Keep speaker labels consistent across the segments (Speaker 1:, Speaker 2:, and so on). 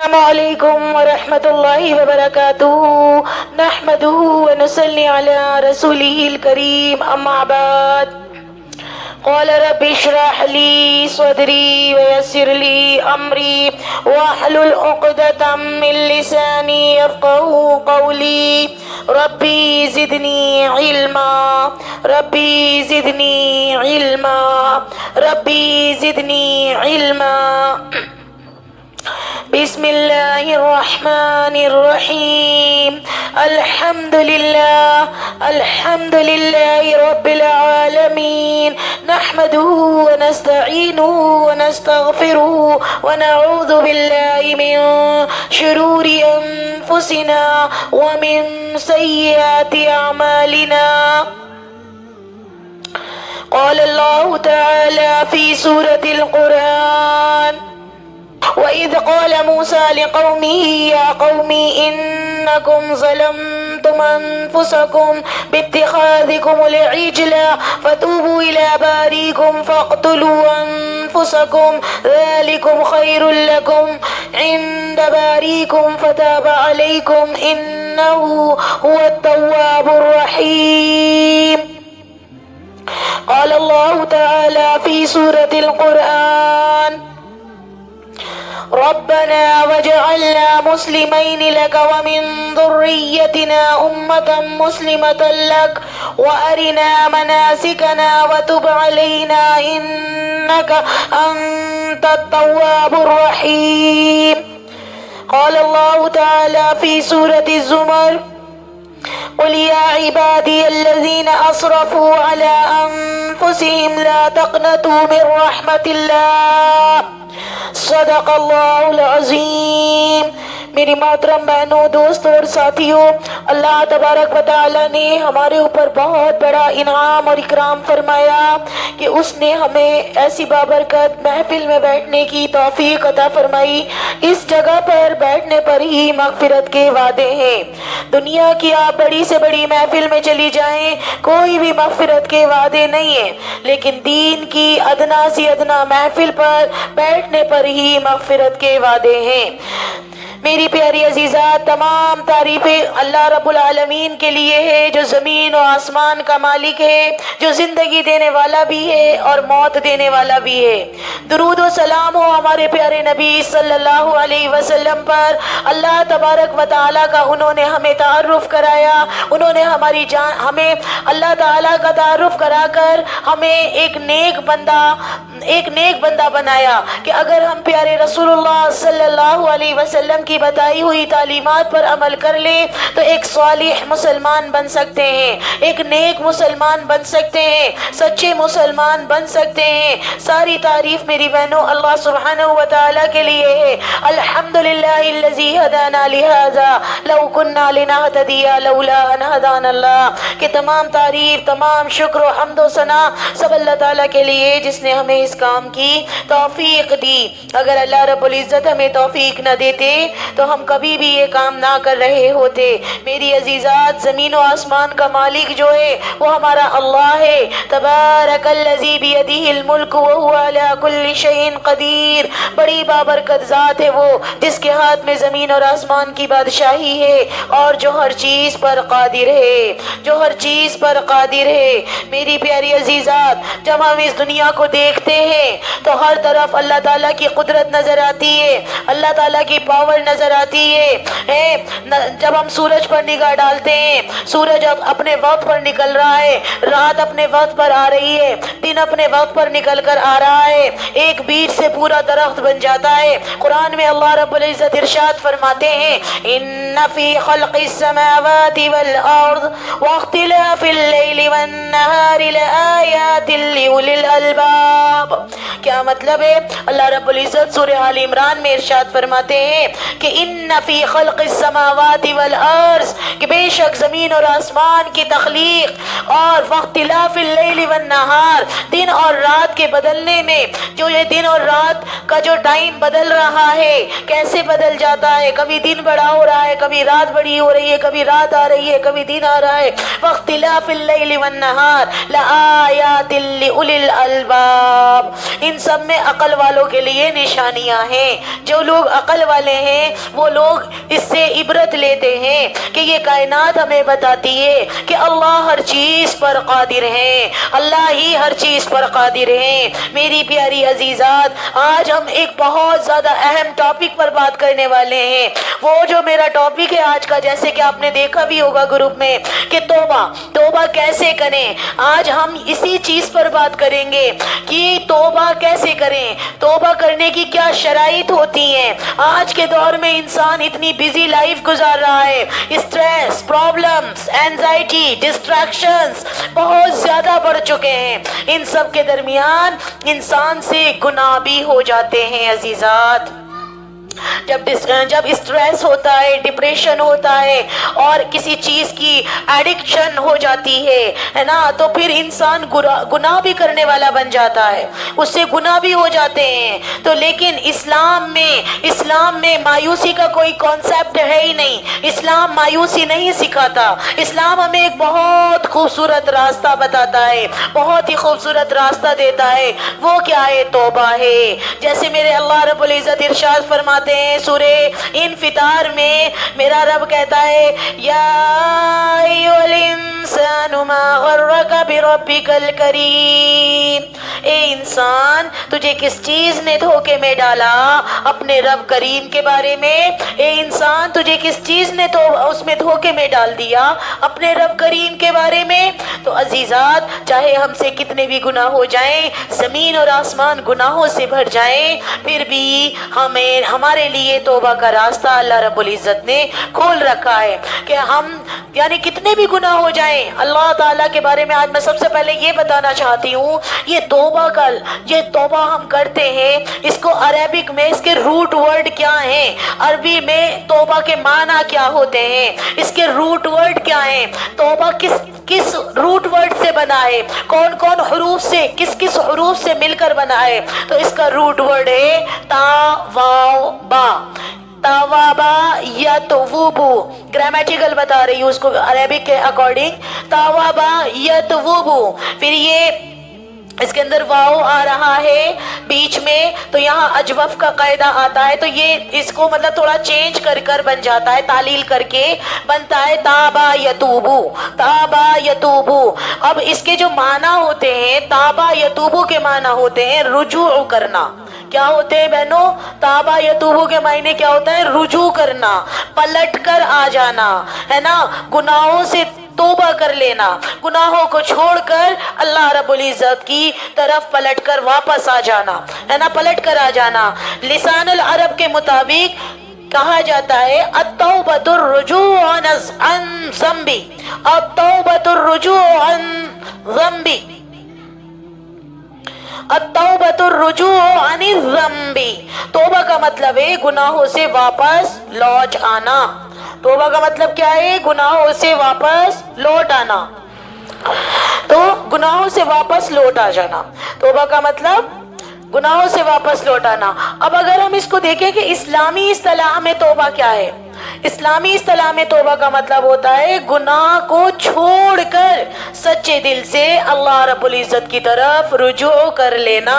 Speaker 1: السلام علیکم ورحمۃ اللہ وبرکاتہ نحمده ونصلی علی رسوله الکریم اما بعد قال رب اشرح لي صدري ويسر لي امري واحلل عقدة من لساني يفقهوا قولي ربي زدني علما ربي زدني علما ربي زدني علما بسم اللہ الرحمن الرحیم الحمد للہ رب العالمین نحمده ونستعینه ونستغفره ونعوذ باللہ من شرور انفسنا ومن سیئات اعمالنا قال اللہ تعالی فی سورة القرآن وَإِذْ قَالَ مُوسَى لِقَوْمِهِ يَا قَوْمِ إِنَّكُمْ ظَلَمْتُمْ أَنفُسَكُمْ بِاتِّخَاذِكُمُ الْعِجْلَ فَتُوبُوا إِلَى بَارِئِكُمْ فَاقْتُلُوا أَنفُسَكُمْ ذَلِكُمْ خَيْرٌ لَكُمْ عِندَ بَارِئِكُمْ فَتَابَ عَلَيْكُمْ إِنَّهُ هُوَ التَّوَّابُ الرَّحِيمُ قال الله تعالى في سورة القرآن ربنا وجعلنا مسلمين لك ومن ذريتنا أمة مسلمة لك وأرنا مناسكنا وتب علينا إنك أنت التواب الرحيم قال الله تعالى في سورة الزمر قل يا عبادي الذين أسرفوا على أنفسهم لا تقنطوا من رحمة الله صدق اللہ العظیم۔ میری محترم بہنوں، دوستوں اور ساتھیوں، اللہ تبارک و تعالی نے ہمارے اوپر بہت بڑا انعام اور اکرام فرمایا کہ اس نے ہمیں ایسی بابرکت محفل میں بیٹھنے کی توفیق عطا فرمائی۔ اس جگہ پر بیٹھنے پر ہی مغفرت کے وعدے ہیں۔ دنیا کی آپ بڑی سے بڑی محفل میں چلی جائیں، کوئی بھی مغفرت کے وعدے نہیں ہیں، لیکن دین کی ادنا سی ادنا محفل پر بیٹھنے پر ہی مغفرت کے وعدے ہیں۔ میری پیاری عزیزات، تمام تعریفیں اللہ رب العالمین کے لیے ہے، جو زمین و آسمان کا مالک ہے، جو زندگی دینے والا بھی ہے اور موت دینے والا بھی ہے۔ درود و سلام ہو ہمارے پیارے نبی صلی اللہ علیہ وسلم پر۔ اللہ تبارک و تعالیٰ کا انہوں نے ہمیں تعارف کرایا، انہوں نے ہمیں اللہ تعالیٰ کا تعارف کرا کر ہمیں ایک نیک بندہ بنایا کہ اگر ہم پیارے رسول اللہ صلی اللہ علیہ وسلم کی بتائی ہوئی تعلیمات پر عمل کر لے تو ایک صالح مسلمان بن سکتے ہیں، ایک نیک مسلمان بن سکتے ہیں، سچے مسلمان بن سکتے ہیں۔ ساری تعریف میری بہنوں اللہ سبحانہ و تعالیٰ کے لیے ہے۔ الحمدللہ الذی ہدانا لہذا لو کنا لنہتدی لولا ان ہدانا اللہ، کہ تمام تعریف، تمام شکر و حمد و ثنا سب اللہ تعالیٰ کے لیے جس نے ہمیں اس کام کی توفیق دی۔ اگر اللہ رب العزت ہمیں توفیق نہ دیتے تو ہم کبھی بھی یہ کام نہ کر رہے ہوتے۔ میری عزیزات، زمین و آسمان کا مالک جو ہے وہ ہمارا اللہ ہے۔ تبارک الذی بیدہ الملک وہو علی کل شیء قدیر، بڑی بابرکت ذات ہے وہ جس کے ہاتھ میں زمین اور آسمان کی بادشاہی ہے اور جو ہر چیز پر قادر ہے، جو ہر چیز پر قادر ہے۔ میری پیاری عزیزات، جب ہم اس دنیا کو دیکھتے ہیں تو ہر طرف اللہ تعالیٰ کی قدرت نظر آتی ہے، اللہ تعالیٰ کی پاور نظر آتی ہے۔ جب ہم سورج پر نگاہ ڈالتے ہیں، سورج اب اپنے وقت پر نکل رہا ہے، رات اپنے وقت پر آ رہی ہے، دن اپنے وقت پر نکل کر آ رہا ہے، ایک بیج سے پورا درخت بن جاتا ہے۔ قرآن میں اللہ رب العزت ارشاد فرماتے ہیں ان فی خلق السماوات والارض واختلاف اللیل والنہار لآیات لأولی الالباب۔ کیا مطلب ہے؟ اللہ رب العزت سورہ آل عمران میں ارشاد فرماتے ہیں کہ ان فی خلق السماوات والارض، کہ بے شک زمین اور آسمان کی تخلیق اور واختلاف اللیل والنہار، دن اور رات کے بدلنے میں، جو یہ دن اور رات کا جو ٹائم بدل رہا ہے، کیسے بدل جاتا ہے، کبھی دن بڑا ہو رہا ہے، کبھی رات بڑی ہو رہی ہے، کبھی رات آ رہی ہے، کبھی دن آ رہا ہے۔ واختلاف اللیل والنہار لآیات لأولی الالباب، ان سب میں عقل والوں کے لیے نشانیاں ہیں. جو لوگ عقل والے ہیں وہ لوگ اس سے عبرت لیتے ہیں کہ یہ کائنات ہمیں بتاتی ہے کہ اللہ ہر چیز پر قادر ہے, اللہ ہی ہر چیز پر قادر ہے. میری پیاری عزیزات, آج ہم ایک بہت زیادہ اہم ٹاپک پر بات کرنے والے ہیں. وہ جو میرا ٹاپک ہے آج کا, جیسے کہ آپ نے دیکھا بھی ہوگا گروپ میں, کہ توبہ کیسے کریں. آج ہم اسی چیز پر بات کریں گے کہ توبہ کیسے کریں, توبہ کرنے کی کیا شرائط ہوتی ہیں. آج کے دور میں انسان اتنی بزی لائف گزار رہا ہے, اسٹریس, پرابلمز, اینزائٹی, ڈسٹریکشنز بہت زیادہ بڑھ چکے ہیں. ان سب کے درمیان انسان سے گناہ بھی ہو جاتے ہیں عزیزات. جب اسٹریس ہوتا ہے, ڈپریشن ہوتا ہے اور کسی چیز کی ایڈکشن ہو جاتی ہے نا, تو پھر انسان گناہ بھی کرنے والا بن جاتا ہے, اس سے گناہ بھی ہو جاتے ہیں. تو لیکن اسلام میں مایوسی کا کوئی کانسیپٹ ہے ہی نہیں. اسلام مایوسی نہیں سکھاتا. اسلام ہمیں ایک بہت خوبصورت راستہ بتاتا ہے, بہت ہی خوبصورت راستہ دیتا ہے. وہ کیا ہے؟ توبہ ہے. جیسے میرے اللہ رب العزت ارشاد فرماتے ہیں سورہ انفطار میں, میرا رب کہتا ہے یا ایھا الانسان ما غرک بربک الکریم, اے انسان تجھے کس چیز نے دھوکے میں ڈالا اپنے رب کریم کے بارے میں. اے انسان تجھے کس چیز نے تو اس میں دھوکے میں ڈال دیا اپنے رب کریم کے بارے میں. تو عزیزات, چاہے ہم سے کتنے بھی گناہ ہو جائیں, زمین اور آسمان گناہوں سے بھر جائیں, پھر بھی ہمارے لیے توبہ کا راستہ اللہ رب العزت نے کھول رکھا ہے کہ ہم یعنی کتنے بھی گناہ ہو جائیں. اللہ تعالیٰ کے بارے میں آج میں سب سے پہلے یہ بتانا چاہتی ہوں, یہ توبہ ہم کرتے ہیں, اس کو عربک میں اس کے روٹ ورڈ کیا ہیں, عربی میں توبہ کے معنی کیا ہوتے ہیں, اس کے روٹ ورڈ کیا ہیں, توبہ کس روٹ ورڈ سے بنا ہے, کون حروف سے, کس حروف سے مل کر بنا ہے. تو اس کا روٹ ورڈ ہے تاوابا. تاوابا یا توبو, گرامیٹیکل بتا رہی ہوں اس کو عربک کے اکارڈنگ, تاوابا یا توبو. پھر یہ اس کے اندر واو آ رہا ہے بیچ میں, تو یہاں اجوف کا قاعدہ آتا ہے, تو یہ اس کو مطلب تھوڑا چینج کر بن جاتا ہے, تعلیل کر کے بنتا ہے تابا یتوبو, تابا یتوبو. اب اس کے جو معنی ہوتے ہیں, تابا یتوبو کے معنی ہوتے ہیں رجوع کرنا. کیا ہوتے ہیں بہنوں؟ تابا یتوبو کے معنی کیا ہوتا ہے؟ رجوع کرنا, پلٹ کر آ جانا, ہے نا, گناہوں سے توبہ کر لینا, گناہوں کو چھوڑ کر اللہ رب العزت کی طرف پلٹ کر واپس آ جانا, ہے نا, پلٹ کر آ جانا. لسان العرب کے مطابق کہا جاتا ہے التوبۃ الرجوع عن ذنب, التوبۃ الرجوع عن ذنب, التوبۃ الرجوع عن الذنب. توبہ کا مطلب ہے گناہوں سے واپس لوٹ آنا. توبہ کا مطلب کیا ہے؟ گناہوں سے واپس لوٹ آنا. تو گناہوں سے واپس لوٹ آ جانا, توبہ کا مطلب گناہوں سے واپس لوٹ آنا. اب اگر ہم اس کو دیکھیں کہ اسلامی اصطلاح میں توبہ کیا ہے, اسلامی اصطلاح میں توبہ کا مطلب ہوتا ہے گناہ کو چھوڑ کر سچے دل سے اللہ رب العزت کی طرف رجوع کر لینا,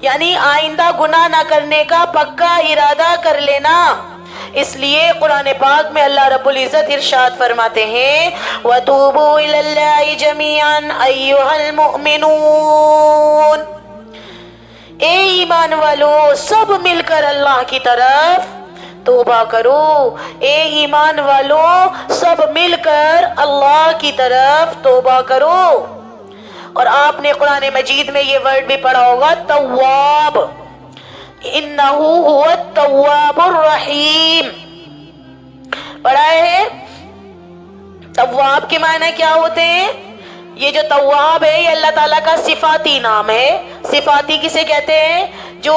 Speaker 1: یعنی آئندہ گناہ نہ کرنے کا پکا ارادہ کر لینا. اس لیے قرآن پاک میں اللہ رب العزت ارشاد فرماتے ہیں وَتُوبُوا إِلَى اللَّهِ جَمِيعًا أَيُّهَا الْمُؤْمِنُونَ, اے ایمان والو سب مل کر اللہ کی طرف توبہ کرو. اے ایمان والو سب مل کر اللہ کی طرف توبہ کرو. اور آپ نے قرآن مجید میں یہ ورڈ بھی پڑھا ہوگا تواب, انہو هو التواب الرحیم, پڑھا ہے. تواب کے معنی کیا ہوتے ہیں؟ یہ جو تواب ہے یہ اللہ تعالیٰ کا صفاتی نام ہے. صفاتی کسے کہتے ہیں؟ جو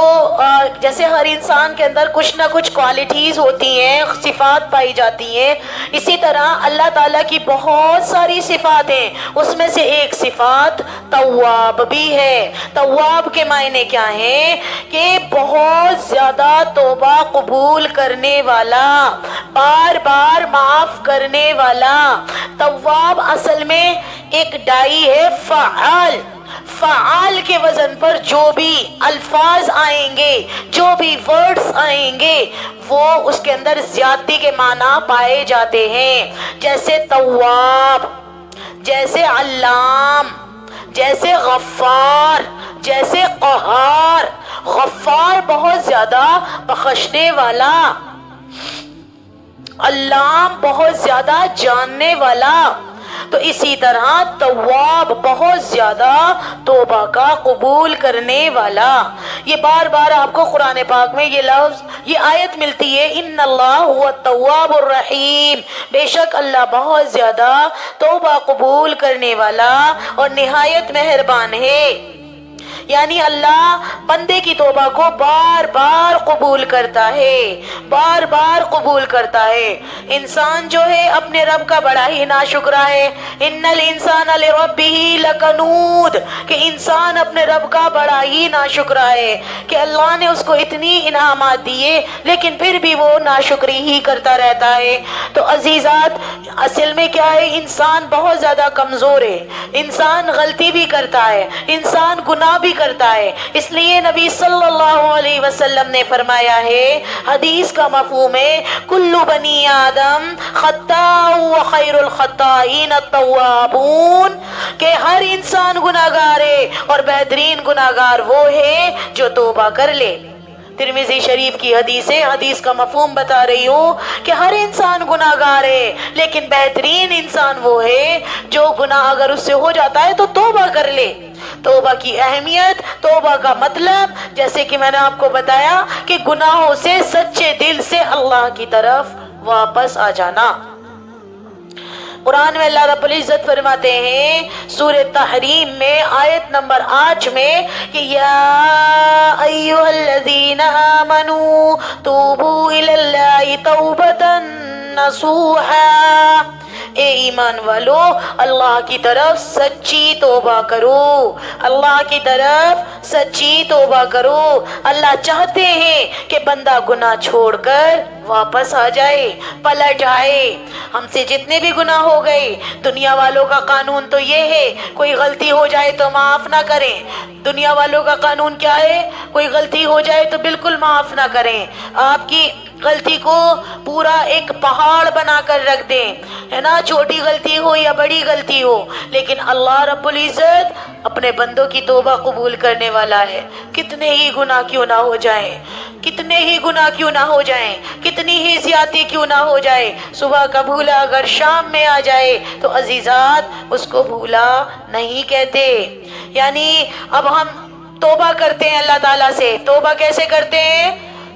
Speaker 1: جیسے ہر انسان کے اندر کچھ نہ کچھ کوالٹیز ہوتی ہیں, صفات پائی جاتی ہیں, اسی طرح اللہ تعالیٰ کی بہت ساری صفات ہیں, اس میں سے ایک صفات تواب بھی ہے. تواب کے معنی کیا ہیں؟ کہ بہت زیادہ توبہ قبول کرنے والا, بار بار معاف کرنے والا. تواب اصل میں ایک ڈائی ہے فعال. فعال کے وزن پر جو بھی الفاظ آئیں گے، جو بھی ورڈز آئیں گے، وہ اس کے اندر زیادتی کے معنی پائے جاتے ہیں، جیسے تواب، جیسے علام، جیسے غفار، جیسے قہار۔ غفار بہت زیادہ بخشنے والا، علام بہت زیادہ جاننے والا، تو اسی طرح تواب بہت زیادہ توبہ کا قبول کرنے والا۔ یہ بار بار آپ کو قرآن پاک میں یہ لفظ، یہ آیت ملتی ہے، ان اللہ هو التواب الرحیم، بے شک اللہ بہت زیادہ توبہ قبول کرنے والا اور نہایت مہربان ہے۔ یعنی اللہ بندے کی توبہ کو بار بار قبول کرتا ہے، بار بار قبول کرتا ہے۔ انسان جو ہے اپنے رب کا بڑا ہی ناشکرا ہے، ان الانسان لربہ لکنود، کہ انسان اپنے رب کا بڑا ہی ناشکرا ہے کہ اللہ نے اس کو اتنی انعامات دیے لیکن پھر بھی وہ ناشکری ہی کرتا رہتا ہے۔ تو عزیزات، اصل میں کیا ہے، انسان بہت زیادہ کمزور ہے، انسان غلطی بھی کرتا ہے، انسان گناہ بھی کرتا ہے۔ اس لیے نبی صلی اللہ علیہ وسلم نے فرمایا ہے، حدیث کا مفہوم ہے، کل بنی آدم خطاء وخیر الخطائین التوابون، کہ ہر انسان گناہگار ہے اور بہترین گناہگار وہ ہے جو توبہ کر لے۔ ترمذی شریف کی حدیث ہے، حدیث کا مفہوم بتا رہی ہوں کہ ہر انسان گناہگار ہے لیکن بہترین انسان وہ ہے جو گناہ اگر اس سے ہو جاتا ہے تو توبہ کر لے۔ توبہ کی اہمیت، توبہ کا مطلب، جیسے کہ میں نے آپ کو بتایا کہ گناہوں سے سچے دل سے اللہ کی طرف واپس آ جانا۔ قرآن میں اللہ رب العزت فرماتے ہیں سورہ تحریم میں آیت نمبر 8 میں کہ یا ایھا الذین آمنوا توبوا الی اللہ توبۃ نصوحا، اے ایمان والو اللہ کی طرف سچی توبہ کرو، اللہ کی طرف سچی توبہ کرو۔ اللہ چاہتے ہیں کہ بندہ گناہ چھوڑ کر واپس آ جائے، پلٹ جائے۔ ہم سے جتنے بھی گناہ ہو گئے، دنیا والوں کا قانون تو یہ ہے کوئی غلطی ہو جائے تو معاف نہ کریں۔ دنیا والوں کا قانون کیا ہے؟ کوئی غلطی ہو جائے تو بالکل معاف نہ کریں، آپ کی غلطی کو پورا ایک پہاڑ بنا کر رکھ دیں، ہے نا، چھوٹی غلطی ہو یا بڑی غلطی ہو۔ لیکن اللہ رب العزت اپنے بندوں کی توبہ قبول کرنے والا ہے، کتنے ہی گناہ کیوں نہ ہو جائیں، کتنے ہی گناہ کیوں نہ ہو جائیں، کتنی ہی زیادتی کیوں نہ ہو جائے، صبح کا بھولا اگر شام میں آ جائے تو عزیزات اس کو بھولا نہیں کہتے۔ یعنی اب ہم توبہ کرتے ہیں اللہ تعالیٰ سے، توبہ کیسے کرتے ہیں؟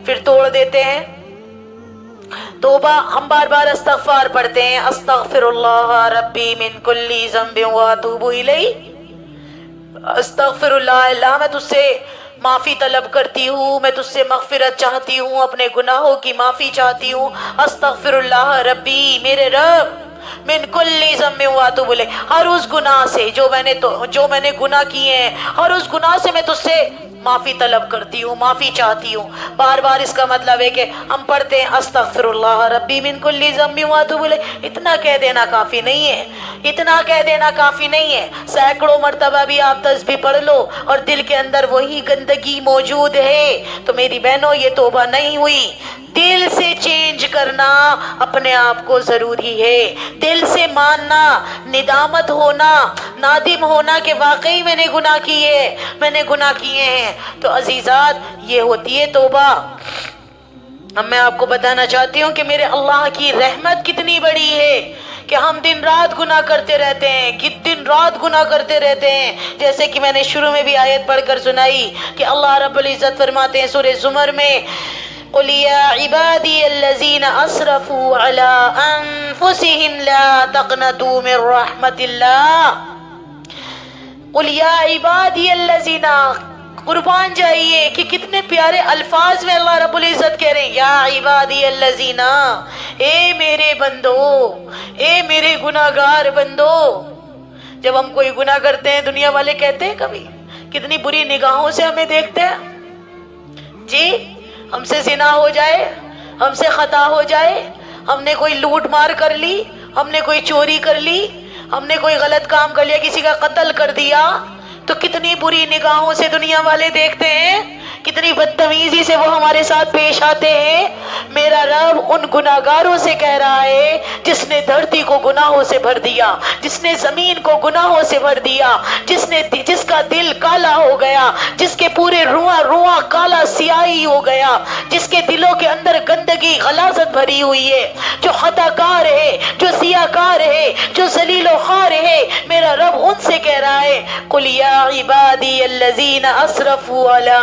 Speaker 1: پھر توڑ دیتے ہیں توبہ۔ ہم بار بار استغفار پڑھتے ہیں، استغفر اللہ ربی من کل ذنب واتوب الیہ، استغفر اللہ، اللہ میں تجھ سے معافی طلب کرتی ہوں، میں تجھ سے مغفرت چاہتی ہوں، اپنے گناہوں کی معافی چاہتی ہوں، استغفر اللہ ربی، میرے رب، من کل ذنب واتوب الیہ، ہر اس گناہ سے جو میں نے گناہ کیے ہیں، ہر اس گناہ سے میں تجھ سے معافی طلب کرتی ہوں، معافی چاہتی ہوں۔ بار بار اس کا مطلب ہے کہ ہم پڑھتے ہیں استغفر اللہ ربی من کل ذنب واتوب الیہ، اتنا کہہ دینا کافی نہیں ہے، اتنا کہہ دینا کافی نہیں ہے، سینکڑوں مرتبہ بھی آپ تسبیح پڑھ لو اور دل کے اندر وہی گندگی موجود ہے تو میری بہنوں یہ توبہ نہیں ہوئی۔ دل سے چینج کرنا اپنے آپ کو ضروری ہے، دل سے ماننا، ندامت ہونا، نادم ہونا کہ واقعی میں نے گناہ کیے، میں نے گناہ کیے ہیں، تو عزیزات یہ ہوتی ہے توبہ۔ اب میں آپ کو بتانا چاہتی ہوں کہ میرے اللہ کی رحمت کتنی بڑی ہے کہ ہم دن رات گناہ کرتے رہتے ہیں، دن رات گناہ کرتے رہتے ہیں، جیسے کہ میں نے شروع میں بھی آیت پڑھ کر سنائی کہ اللہ رب العزت فرماتے ہیں سورہ زمر میں قُلْ يَا عِبَادِيَ الَّذِينَ أَسْرَفُوا عَلَىٰ أَنفُسِهِمْ لَا تَقْنَطُوا مِن رَحْمَةِ اللَّهِ قُلْ يَا عِبَادِيَ الَّذِينَ، قربان جائیے کہ کتنے پیارے الفاظ میں اللہ رب العزت کہہ رہے ہیں، یا عبادی الذین، اے میرے بندو، اے میرے گناہگار بندو۔ جب ہم کوئی گناہ کرتے ہیں دنیا والے کہتے ہیں کبھی کتنی بری نگاہوں سے ہمیں دیکھتے ہیں، جی ہم سے زنا ہو جائے، ہم سے خطا ہو جائے، ہم نے کوئی لوٹ مار کر لی، ہم نے کوئی چوری کر لی، ہم نے کوئی غلط کام کر لیا، کسی کا قتل کر دیا، تو کتنی بری نگاہوں سے دنیا والے دیکھتے ہیں، کتنی بدتمیزی سے وہ ہمارے ساتھ پیش آتے ہیں۔ میرا رب ان گناہگاروں سے کہہ رہا ہے جس نے دھرتی کو گناہوں سے بھر دیا، جس نے زمین کو گناہوں سے بھر دیا، جس کا دل کالا ہو گیا، جس کے پورے رواں کالا سیاہی ہو گیا، جس کے دلوں کے اندر گندگی غلاظت بھری ہوئی ہے، جو خطا کار ہے، جو سیاہ کار ہے، جو ذلیل و خوار ہے، میرا رب ان سے کہہ رہا ہے قل یا عبادی الذین اسرفوا علی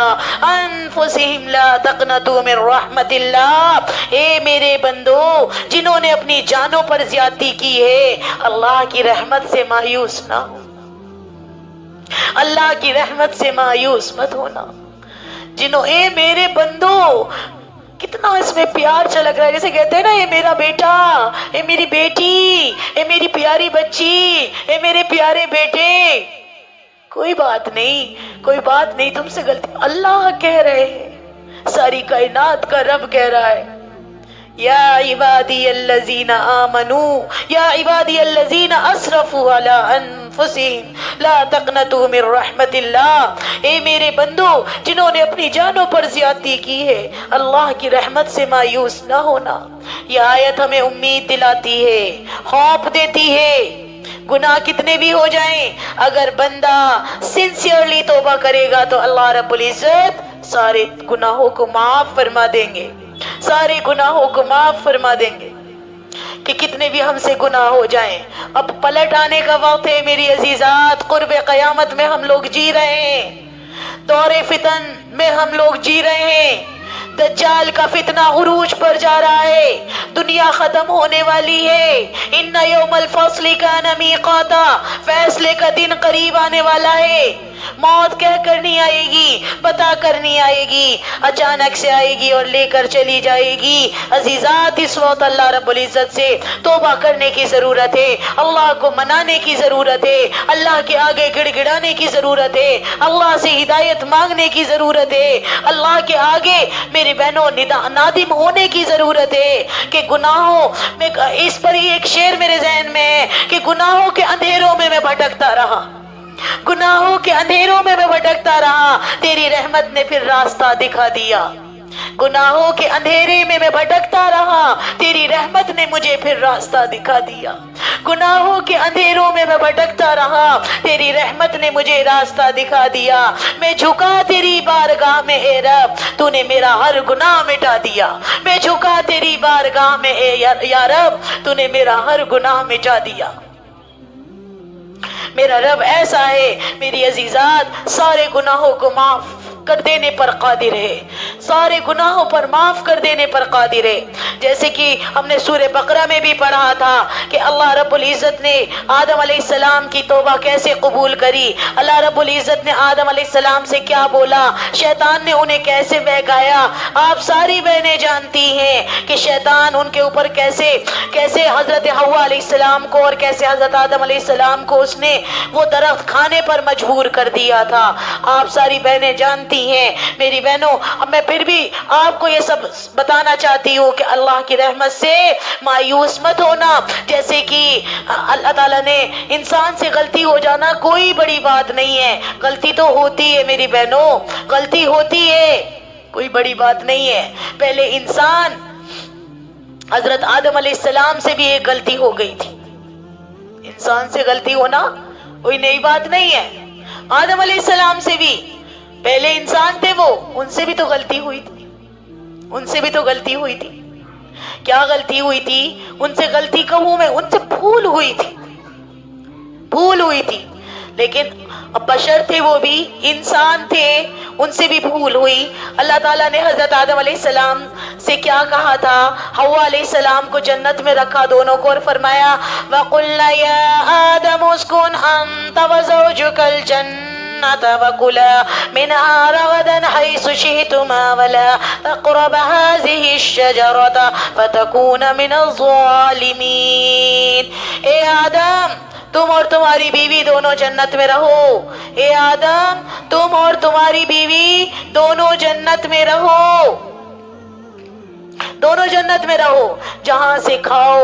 Speaker 1: انفسہم لا تقنطوا من رحمت اللہ، اے میرے بندو جنہوں نے اپنی جانوں پر زیادتی کی ہے، اللہ کی رحمت سے مایوس نہ ہو، اللہ کی رحمت سے مایوس مت ہونا۔ اے میرے بندو، کتنا اس میں پیار چھلک رہا ہے، جیسے کہتے ہیں نا اے میرا بیٹا، اے میری بیٹی، اے میری پیاری بچی، اے میرے پیارے بیٹے، کوئی بات نہیں تم سے غلطی، اللہ کہہ رہے ہیں، ساری کائنات کا رب کہہ رہا ہے یا عبادی الذین آمنوا یا عبادی الذین اسرفوا علی انفسہم لا تقنطوا من رحمت اللہ، اے میرے بندو جنہوں نے اپنی جانوں پر زیادتی کی ہے، اللہ کی رحمت سے مایوس نہ ہونا۔ یہ آیت ہمیں امید دلاتی ہے، خوف دیتی ہے، گناہ کتنے بھی ہو جائیں اگر بندہ سنسیئرلی توبہ کرے گا تو اللہ رب العزت سارے گناہوں کو معاف فرما دیں گے، سارے گناہوں کو معاف فرما دیں گے، کہ کتنے بھی ہم سے گناہ ہو جائیں۔ اب پلٹ آنے کا وقت ہے میری عزیزات، قرب قیامت میں ہم لوگ جی رہے ہیں، دور فتن میں ہم لوگ جی رہے ہیں، دجال کا فتنہ عروج پر جا رہا ہے، دنیا ختم ہونے والی ہے، ان یوم الفصل کان میقاتا، فیصلے کا دن قریب آنے والا ہے، موت کہہ کر نہیں آئے گی، بتا کر نہیں آئے گی، اچانک سے آئے گی اور لے کر چلی جائے گی۔ عزیزات اس وقت اللہ رب العزت سے توبہ کرنے کی ضرورت ہے، اللہ کو منانے کی ضرورت ہے، اللہ کے آگے گڑ گڑانے کی ضرورت ہے، اللہ سے ہدایت مانگنے کی ضرورت ہے، اللہ کے آگے میری بہنوں نادم ہونے کی ضرورت ہے کہ گناہوں میں، اس پر ہی ایک شعر میرے ذہن میں ہے کہ گناہوں کے اندھیروں میں بھٹکتا رہا، گناہوں کے اندھیروں میں بھٹکتا رہا، تیری رحمت نے پھر راستہ دکھا دیا، گناہوں کے اندھیرے میں بھٹکتا رہا، تیری رحمت نے مجھے پھر راستہ دکھا دیا، گناہوں کے اندھیروں میں بھٹکتا رہا، تیری رحمت نے مجھے راستہ دکھا دیا، میں جھکا تیری بارگاہ میں اے رب، تو نے میرا ہر گناہ مٹا دیا، میں جھکا تیری بارگاہ میں اے یا رب، تو نے میرا ہر گناہ مٹا دیا۔ میرا رب ایسا ہے میری عزیزات، سارے گناہوں کو معاف کر دینے پر قادر ہے، سارے گناہوں پر معاف کر دینے پر قادر ہے، جیسے کہ ہم نے سورہ بقرہ میں بھی پڑھا تھا کہ اللہ رب العزت نے آدم علیہ السلام کی توبہ کیسے قبول کری، اللہ رب العزت نے آدم علیہ السلام سے کیا بولا، شیطان نے انہیں کیسے بہکایا، آپ ساری بہنیں جانتی ہیں کہ شیطان ان کے اوپر کیسے حضرت حوا علیہ السلام کو اور کیسے حضرت آدم علیہ السلام کو اس نے وہ درخت کھانے پر مجبور کر دیا تھا، آپ ساری بہنیں جانتی ہیں۔ میری بہنوں، اب میں پھر بھی آپ کو یہ سب بتانا چاہتی ہوں کہ اللہ کی رحمت سے مایوس مت ہونا، جیسے کہ اللہ تعالیٰ نے انسان سے غلطی ہو جانا کوئی بڑی بات نہیں ہے، غلطی تو ہوتی ہے میری بہنوں، غلطی ہوتی ہے، کوئی بڑی بات نہیں ہے۔ پہلے حضرت آدم علیہ السلام سے بھی ایک غلطی ہو گئی تھی، انسان سے غلطی ہونا کوئی نئی بات نہیں ہے، آدم علیہ السلام سے بھی، پہلے انسان تھے وہ، ان سے بھی تو غلطی ہوئی تھی، ان سے بھی تو غلطی ہوئی تھی۔ کیا غلطی ہوئی تھی؟ ان سے غلطی کہوں میں، ان سے بھول ہوئی تھی، لیکن اب بشر تھے، وہ بھی انسان تھے، ان سے بھی بھول ہوئی۔ اللہ تعالیٰ نے حضرت آدم علیہ السلام سے کیا کہا تھا؟ حوا علیہ السلام کو جنت میں رکھا دونوں کو، اور فرمایا وَقُلْنَا يَا آدَمُ اسْكُنْ أَنْتَ وَزَوْجُكَ الْجَنَّةَ وَكُلَا مِنْهَا رَغَدًا حَيْثُ شِئْتُمَا وَلَا تَقْرَبَا هَٰذِهِ الشَّجَرَةَ فَتَكُونَا مِنَ الظَّالِمِينَ۔ اے آدم، تم اور تمہاری بیوی دونوں جنت میں رہو، اے آدم تم اور تمہاری بیوی دونوں جنت میں رہو، دونوں جنت میں رہو، جہاں سے کھاؤ،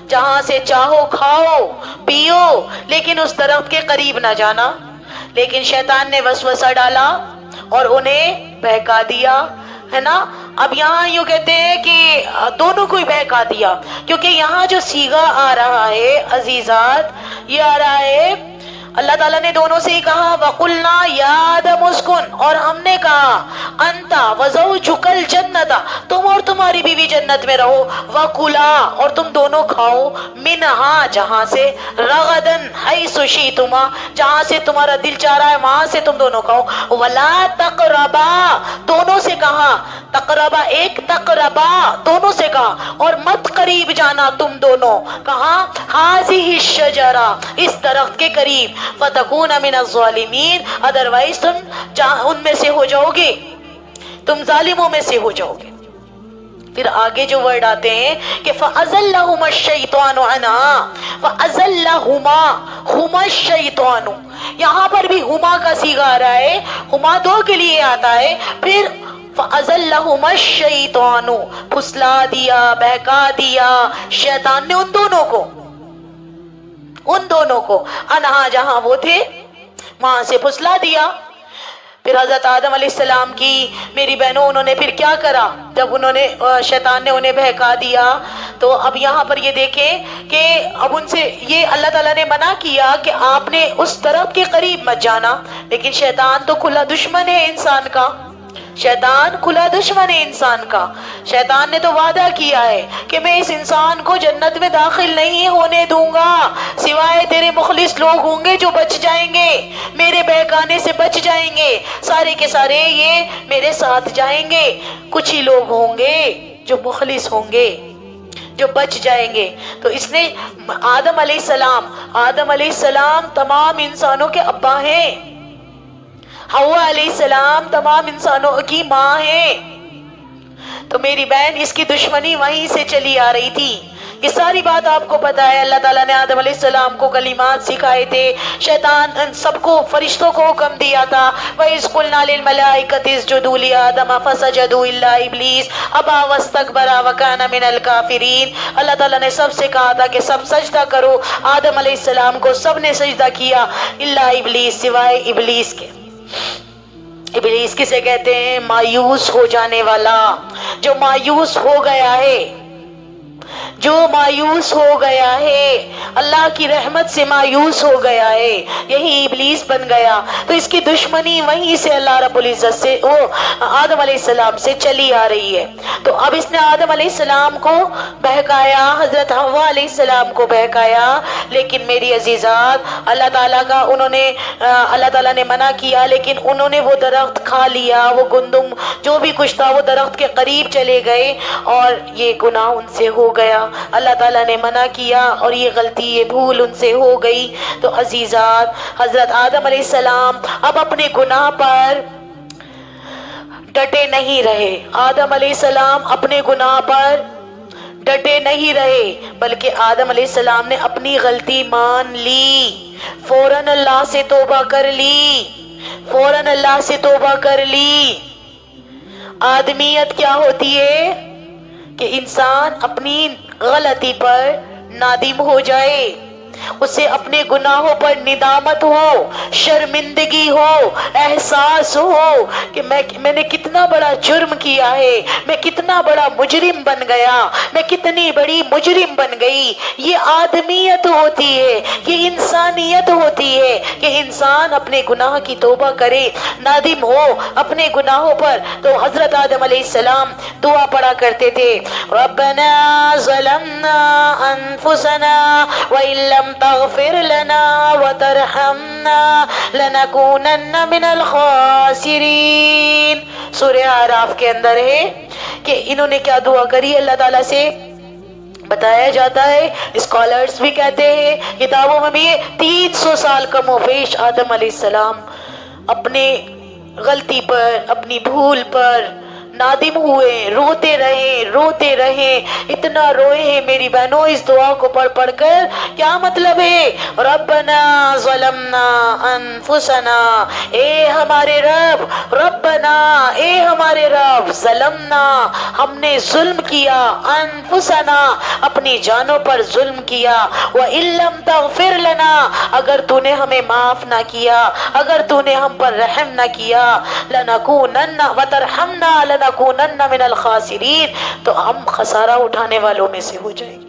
Speaker 1: جہاں سے چاہو کھاؤ پیو، لیکن اس درخت کے قریب نہ جانا، لیکن شیطان نے وسوسہ ڈالا اور انہیں بہکا دیا، ہے نا۔ اب یہاں یوں کہتے ہیں کہ دونوں کو ہی بہکا دیا، کیونکہ یہاں جو صیغہ آ رہا ہے عزیزات، یہ آ رہا ہے اللہ تعالیٰ نے دونوں سے ہی کہا وَقُلْنَا يَا آدَمُ اسْكُنْ، اور ہم نے کہا أَنْتَ وَزَوْجُكَ الْجَنَّةَ، تم اور تمہاری بیوی جنت میں رہو، وَكُلَا، اور تم دونوں کھاؤ، مِنْهَا، جہاں سے، رَغَدًا حَيْثُ شِئْتُمَا، جہاں سے تمہارا دل چاہ رہا ہے وہاں سے تم دونوں کھاؤ، وَلَا تَقْرَبَا، دونوں سے کہا، تقربا ایک، تقربا دونوں سے کہا، اور مت قریب جانا تم دونوں، کہاں، هَذِهِ الشَّجَرَةَ، اس درخت کے قریب، فَتَكُونَ مِنَ الظَّالِمِينَ، ادروائز تم ان میں سے ہو جاؤ گے، تم ظالموں میں سے ہو جاؤ گے۔ پھر آگے جو ورڈ آتے ہیں کہ فَأَزَلَّهُمَا الشَّيْطَانُ عَنْهَا، فَأَزَلَّهُمَا هُمَا الشَّيْطَانُ، یہاں پر بھی ہما کا صیغہ آ رہا ہے، ہما دو کے لیے آتا ہے، پھر فَأَزَلَّهُمَا الشَّيْطَانُ، پھسلا دیا، بہکا دیا شیطان نے ان دونوں کو، انہا جہاں وہ تھے وہاں سے پھسلا دیا۔ پھر حضرت آدم علیہ السلام کی میری بہنوں انہوں نے پھر کیا کرا، جب انہوں نے شیطان نے انہیں بہکا دیا، تو اب یہاں پر یہ دیکھیں کہ اب ان سے یہ اللہ تعالیٰ نے منع کیا کہ آپ نے اس درخت کے قریب مت جانا، لیکن شیطان تو کھلا دشمن ہے انسان کا، شیطان کھلا دشمن ہے انسان کا۔ شیطان نے تو وعدہ کیا ہے کہ میں اس انسان کو جنت میں داخل نہیں ہونے دوں گا، سوائے تیرے مخلص لوگ ہوں گے جو بچ جائیں گے، میرے بہکانے سے بچ جائیں گے، سارے کے سارے یہ میرے ساتھ جائیں گے، کچھ ہی لوگ ہوں گے جو مخلص ہوں گے، جو بچ جائیں گے۔ تو اس نے آدم علیہ السلام تمام انسانوں کے ابا ہیں، حوا علیہ السلام تمام انسانوں کی ماں ہے، تو میری بہن اس کی دشمنی وہیں سے چلی آ رہی تھی۔ یہ ساری بات آپ کو پتا ہے، اللہ تعالیٰ نے آدم علیہ السلام کو کلمات سکھائے تھے، شیطان سب کو فرشتوں کو حکم دیا تھا وَإِذْ قُلْنَا لِلْمَلَائِكَةِ اسْجُدُوا لِآدَمَ فَسَجَدُوا إِلَّا إِبْلِيسَ أَبَىٰ وَاسْتَكْبَرَ وَكَانَ مِنَ الْكَافِرِينَ۔ اللہ تعالیٰ نے سب سے کہا تھا کہ سب سجدہ کرو، آدم علیہ السلام کو سب نے سجدہ کیا، الا ابلیس، سوائے ابلیس کے۔ ابلیس کسے کہتے ہیں؟ مایوس ہو جانے والا، جو مایوس ہو گیا ہے، جو مایوس ہو گیا ہے، اللہ کی رحمت سے مایوس ہو گیا ہے، یہی ابلیس بن گیا۔ تو اس کی دشمنی وہیں سے اللہ رب العزت سے وہ آدم علیہ السلام سے چلی آ رہی ہے۔ تو اب اس نے آدم علیہ السلام کو بہکایا، حضرت حوا علیہ السلام کو بہکایا، لیکن میری عزیزات اللہ تعالیٰ نے منع کیا، لیکن انہوں نے وہ درخت کھا لیا، وہ گندم جو بھی کچھ تھا وہ درخت کے قریب چلے گئے، اور یہ گناہ ان سے ہو گیا۔ اللہ تعالیٰ نے منع کیا اور یہ غلطی، یہ بھول ان سے ہو گئی۔ تو عزیزات، حضرت آدم علیہ السلام اب اپنے گناہ پر ڈٹے نہیں رہے، آدم علیہ السلام اپنے گناہ پر ڈٹے نہیں رہے، بلکہ آدم علیہ السلام نے اپنی غلطی مان لی، فوراً اللہ سے توبہ کر لی، فوراً اللہ سے توبہ کر لی۔ آدمیت کیا ہوتی ہے کہ انسان اپنی غلطی پر نادم ہو جائے، اسے اپنے گناہوں پر ندامت ہو، شرمندگی ہو، احساس ہو کہ میں نے کتنا بڑا جرم کیا ہے، میں کتنا بڑا مجرم بن گیا، میں کتنی بڑی مجرم بن گئی۔ یہ آدمیت ہوتی ہے، یہ انسانیت ہوتی ہے کہ انسان اپنے گناہ کی توبہ کرے، نادم ہو اپنے گناہوں پر۔ تو حضرت آدم علیہ السلام دعا پڑھا کرتے تھے، ربنا ظلمنا انفسنا وَإِن لَّمْ تَغْفِرْ لَنَا وَتَرْحَمْنَا لَنَكُونَنَّ مِنَ الْخَاسِرِينَ۔ سورہ اعراف کے اندر ہے کہ انہوں نے کیا دعا کری اللہ تعالیٰ سے، بتایا جاتا ہے، اسکالرز بھی کہتے ہیں، کتابوں میں بھی 300 سال کم و بیش آدم علیہ السلام اپنے غلطی پر، اپنی بھول پر نادم ہوئے، روتے رہے، اتنا روئے ہیں میری بہنوں اس دعا کو پڑھ پڑھ کر. کیا مطلب ہے؟ ربنا ظلمنا انفسنا، اے ہمارے رب، ربنا اے ہمارے رب، ظلمنا ہم نے ظلم کیا، انفسنا اپنی جانوں پر ظلم کیا، وَإِن لَّمْ تَغْفِرْ لَنَا اگر تو نے ہمیں معاف نہ کیا، اگر تو نے ہم پر رحم نہ کیا، لَنَكُونَنَّ وَتَرْحَمْنَا لَنَكُونَنَّ مِنَ الْخَاسِرِينَ تو ہم خسارہ اٹھانے والوں میں سے ہو جائیں گے.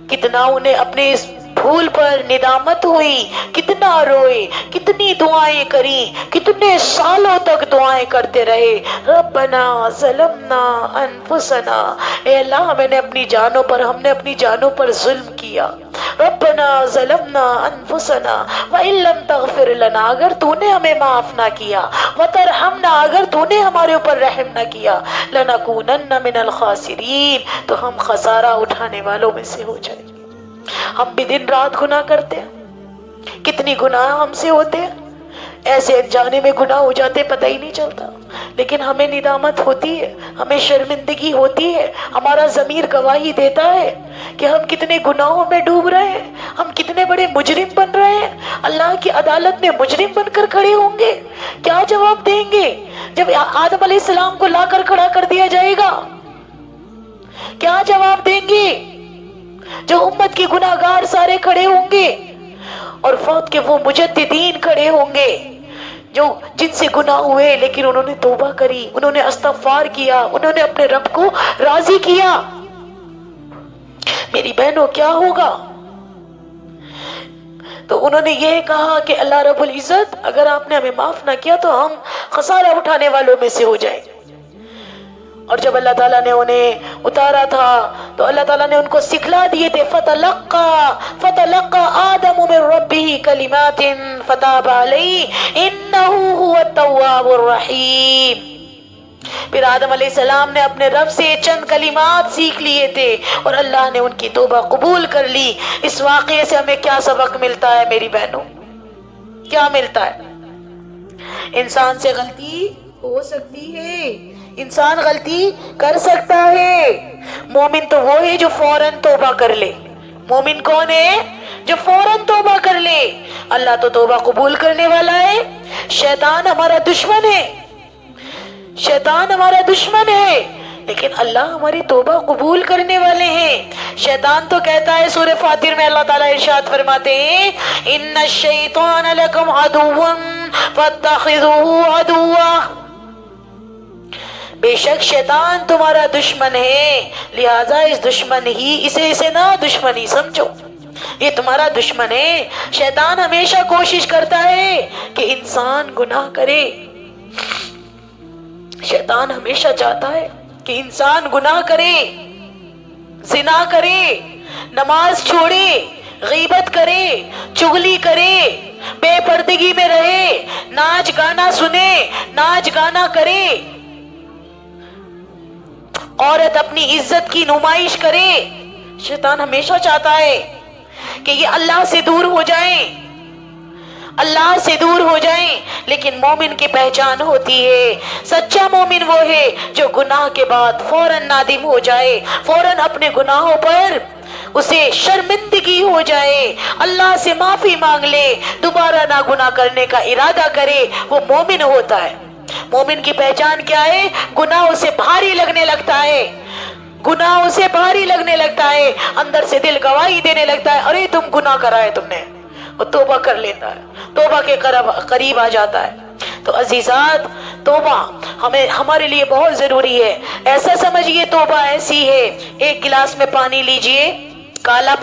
Speaker 1: کتنا انہیں اپنے اس بھول پر ندامت ہوئی، کتنا روئے، کتنی دعائیں کری، کتنے سالوں تک دعائیں کرتے رہے. ربنا ظلمنا انفسنا، اے اللہ ہم نے اپنی جانوں پر ظلم کیا. ربنا ظلمنا انفسنا وَإِن لَّمْ تَغْفِرْ لَنَا اگر تو نے ہمیں معاف نہ کیا، وَتَرْحَمْنَا اگر تو نے ہمارے اوپر رحم نہ کیا، لَنَكُونَنَّ مِنَ الْخَاسِرِينَ تو ہم خسارہ اٹھانے والوں میں سے ہو جائیں گے. ہم بھی دن رات گناہ کرتے ہیں، کتنی گناہ ہم سے ہوتے ہیں، ایسے انجانے میں گناہ ہو جاتے پتہ ہی نہیں چلتا، لیکن ہمیں ندامت ہوتی ہے، ہمیں شرمندگی ہوتی ہے، ہمارا ضمیر گواہی دیتا ہے کہ ہم کتنے گناہوں میں ڈوب رہے ہیں، ہم کتنے بڑے مجرم بن رہے ہیں. اللہ کی عدالت میں مجرم بن کر کھڑے ہوں گے، کیا جواب دیں گے جب آدم علیہ السلام کو لا کر کھڑا کر دیا جائے گا؟ کیا جواب دیں گے جو امت کے گناہگار سارے کھڑے ہوں گے اور فوت کے وہ مجددین کھڑے ہوں گے جو جن سے گناہ ہوئے لیکن انہوں نے توبہ کری، انہوں نے استغفار کیا، انہوں نے اپنے رب کو راضی کیا. میری بہنوں کیا ہوگا؟ تو انہوں نے یہ کہا کہ اللہ رب العزت اگر آپ نے ہمیں معاف نہ کیا تو ہم خسارہ اٹھانے والوں میں سے ہو جائیں. اور جب اللہ تعالیٰ نے انہیں اتارا تھا تو اللہ تعالیٰ نے ان کو سکھلا دیے تھے فَتَلَقَّى آدَمُ مِن رَبِّهِ كَلِمَاتٍ فَتَابَ عَلَيْهِ إِنَّهُ هُوَ التَّوَّابُ الرَّحِيمُ. پھر آدم علیہ السلام نے اپنے رب سے چند کلمات سیکھ لیے تھے اور اللہ نے ان کی توبہ قبول کر لی. اس واقعے سے ہمیں کیا سبق ملتا ہے میری بہنوں؟ کیا ملتا ہے؟ انسان سے غلطی ہو سکتی ہے، انسان غلطی کر سکتا ہے. مومن تو وہ ہے جو فوراً توبہ کر لے. مومن کون ہے؟ جو فوراً توبہ کر لے. اللہ تو توبہ قبول کرنے والا ہے. شیطان ہمارا دشمن ہے، شیطان ہمارا دشمن ہے، لیکن اللہ ہماری توبہ قبول کرنے والے ہیں. شیطان تو کہتا ہے سورہ فاطر میں اللہ تعالیٰ ارشاد فرماتے ہیں ان الشیطان لکم عدو فاتخذوه عدوا، بے شک شیطان تمہارا دشمن ہے، لہذا اس دشمن ہی اسے نہ دشمنی سمجھو، یہ تمہارا دشمن ہے. شیطان ہمیشہ کوشش کرتا ہے کہ انسان گناہ کرے. شیطان ہمیشہ چاہتا ہے کہ انسان گناہ کرے، زنا کرے، نماز چھوڑے، غیبت کرے، چغلی کرے، بے پردگی میں رہے، ناچ گانا سنے، ناچ گانا کرے، عورت اپنی عزت کی نمائش کرے. شیطان ہمیشہ چاہتا ہے کہ یہ اللہ سے دور ہو جائیں، اللہ سے دور ہو جائیں. لیکن مومن کی پہچان ہوتی ہے، سچا مومن وہ ہے جو گناہ کے بعد فوراً نادم ہو جائے، فوراً اپنے گناہوں پر اسے شرمندگی ہو جائے، اللہ سے معافی مانگ لے، دوبارہ نہ گناہ کرنے کا ارادہ کرے. وہ مومن ہوتا ہے. مومن کی پہچان کیا ہے؟ گناہ اسے بھاری لگنے لگتا ہے، گناہ اسے بھاری لگنے لگتا ہے، اندر سے دل گواہی دینے لگتا ہے ارے تم گناہ کرا ہے تم نے، وہ توبہ کر لیتا ہے، توبہ کے قریب آ جاتا ہے. تو عزیزات توبہ ہمارے لیے بہت ضروری ہے. ایسا سمجھیے توبہ ایسی ہے، ایک گلاس میں پانی لیجئے، کالا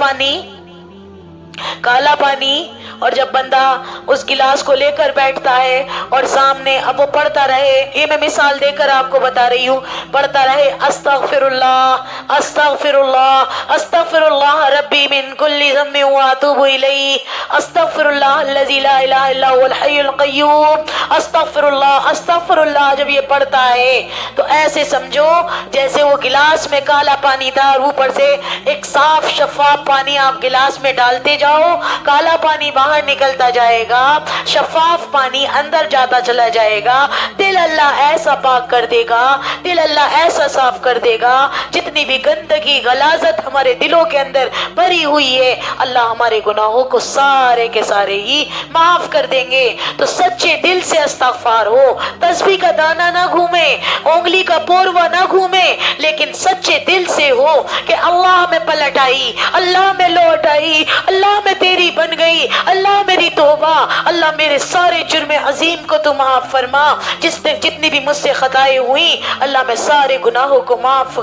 Speaker 1: پانی، اور جب بندہ اس گلاس کو لے کر بیٹھتا ہے اور سامنے اب وہ پڑھتا رہے، یہ میں مثال دے کر آپ کو بتا رہی ہوں، پڑھتا رہے استغفر اللہ استغفر اللہ استغفر اللہ ربی من کل ذنب واتوب الیہ استغفر اللہ الذی لا الہ الا هو الحی القیوم استغفر اللہ. جب یہ پڑھتا ہے تو ایسے سمجھو جیسے وہ گلاس میں کالا پانی تھا اور اوپر سے ایک صاف شفاف پانی آپ گلاس میں ڈالتے جاؤ کالا پانی باہر نکلتا جائے گا، شفاف پانی اندر جاتا چلا جائے گا، دل اللہ ایسا پاک کر دے گا، دل اللہ ایسا صاف کر دے گا، جتنی بھی گندگی غلاظت ہمارے دلوں کے اندر بھری ہوئی ہے اللہ ہمارے گناہوں کو سارے کے سارے ہی معاف کر دیں گے۔ تو سچے دل سے استغفار ہو، تسبیح کا دانہ نہ گھومے، انگلی کا پوروا نہ گھومے، لیکن سچے دل سے ہو کہ اللہ میں پلٹ آئی، اللہ میں لوٹ آئی، اللہ میں تیری بن گئی، اللہ میری توبہ، اللہ میرے سارے جرم عظیم کو تو معاف فرما، جتنی بھی مجھ سے خطائیں ہوئی اللہ میں سارے گناہوں کو معاف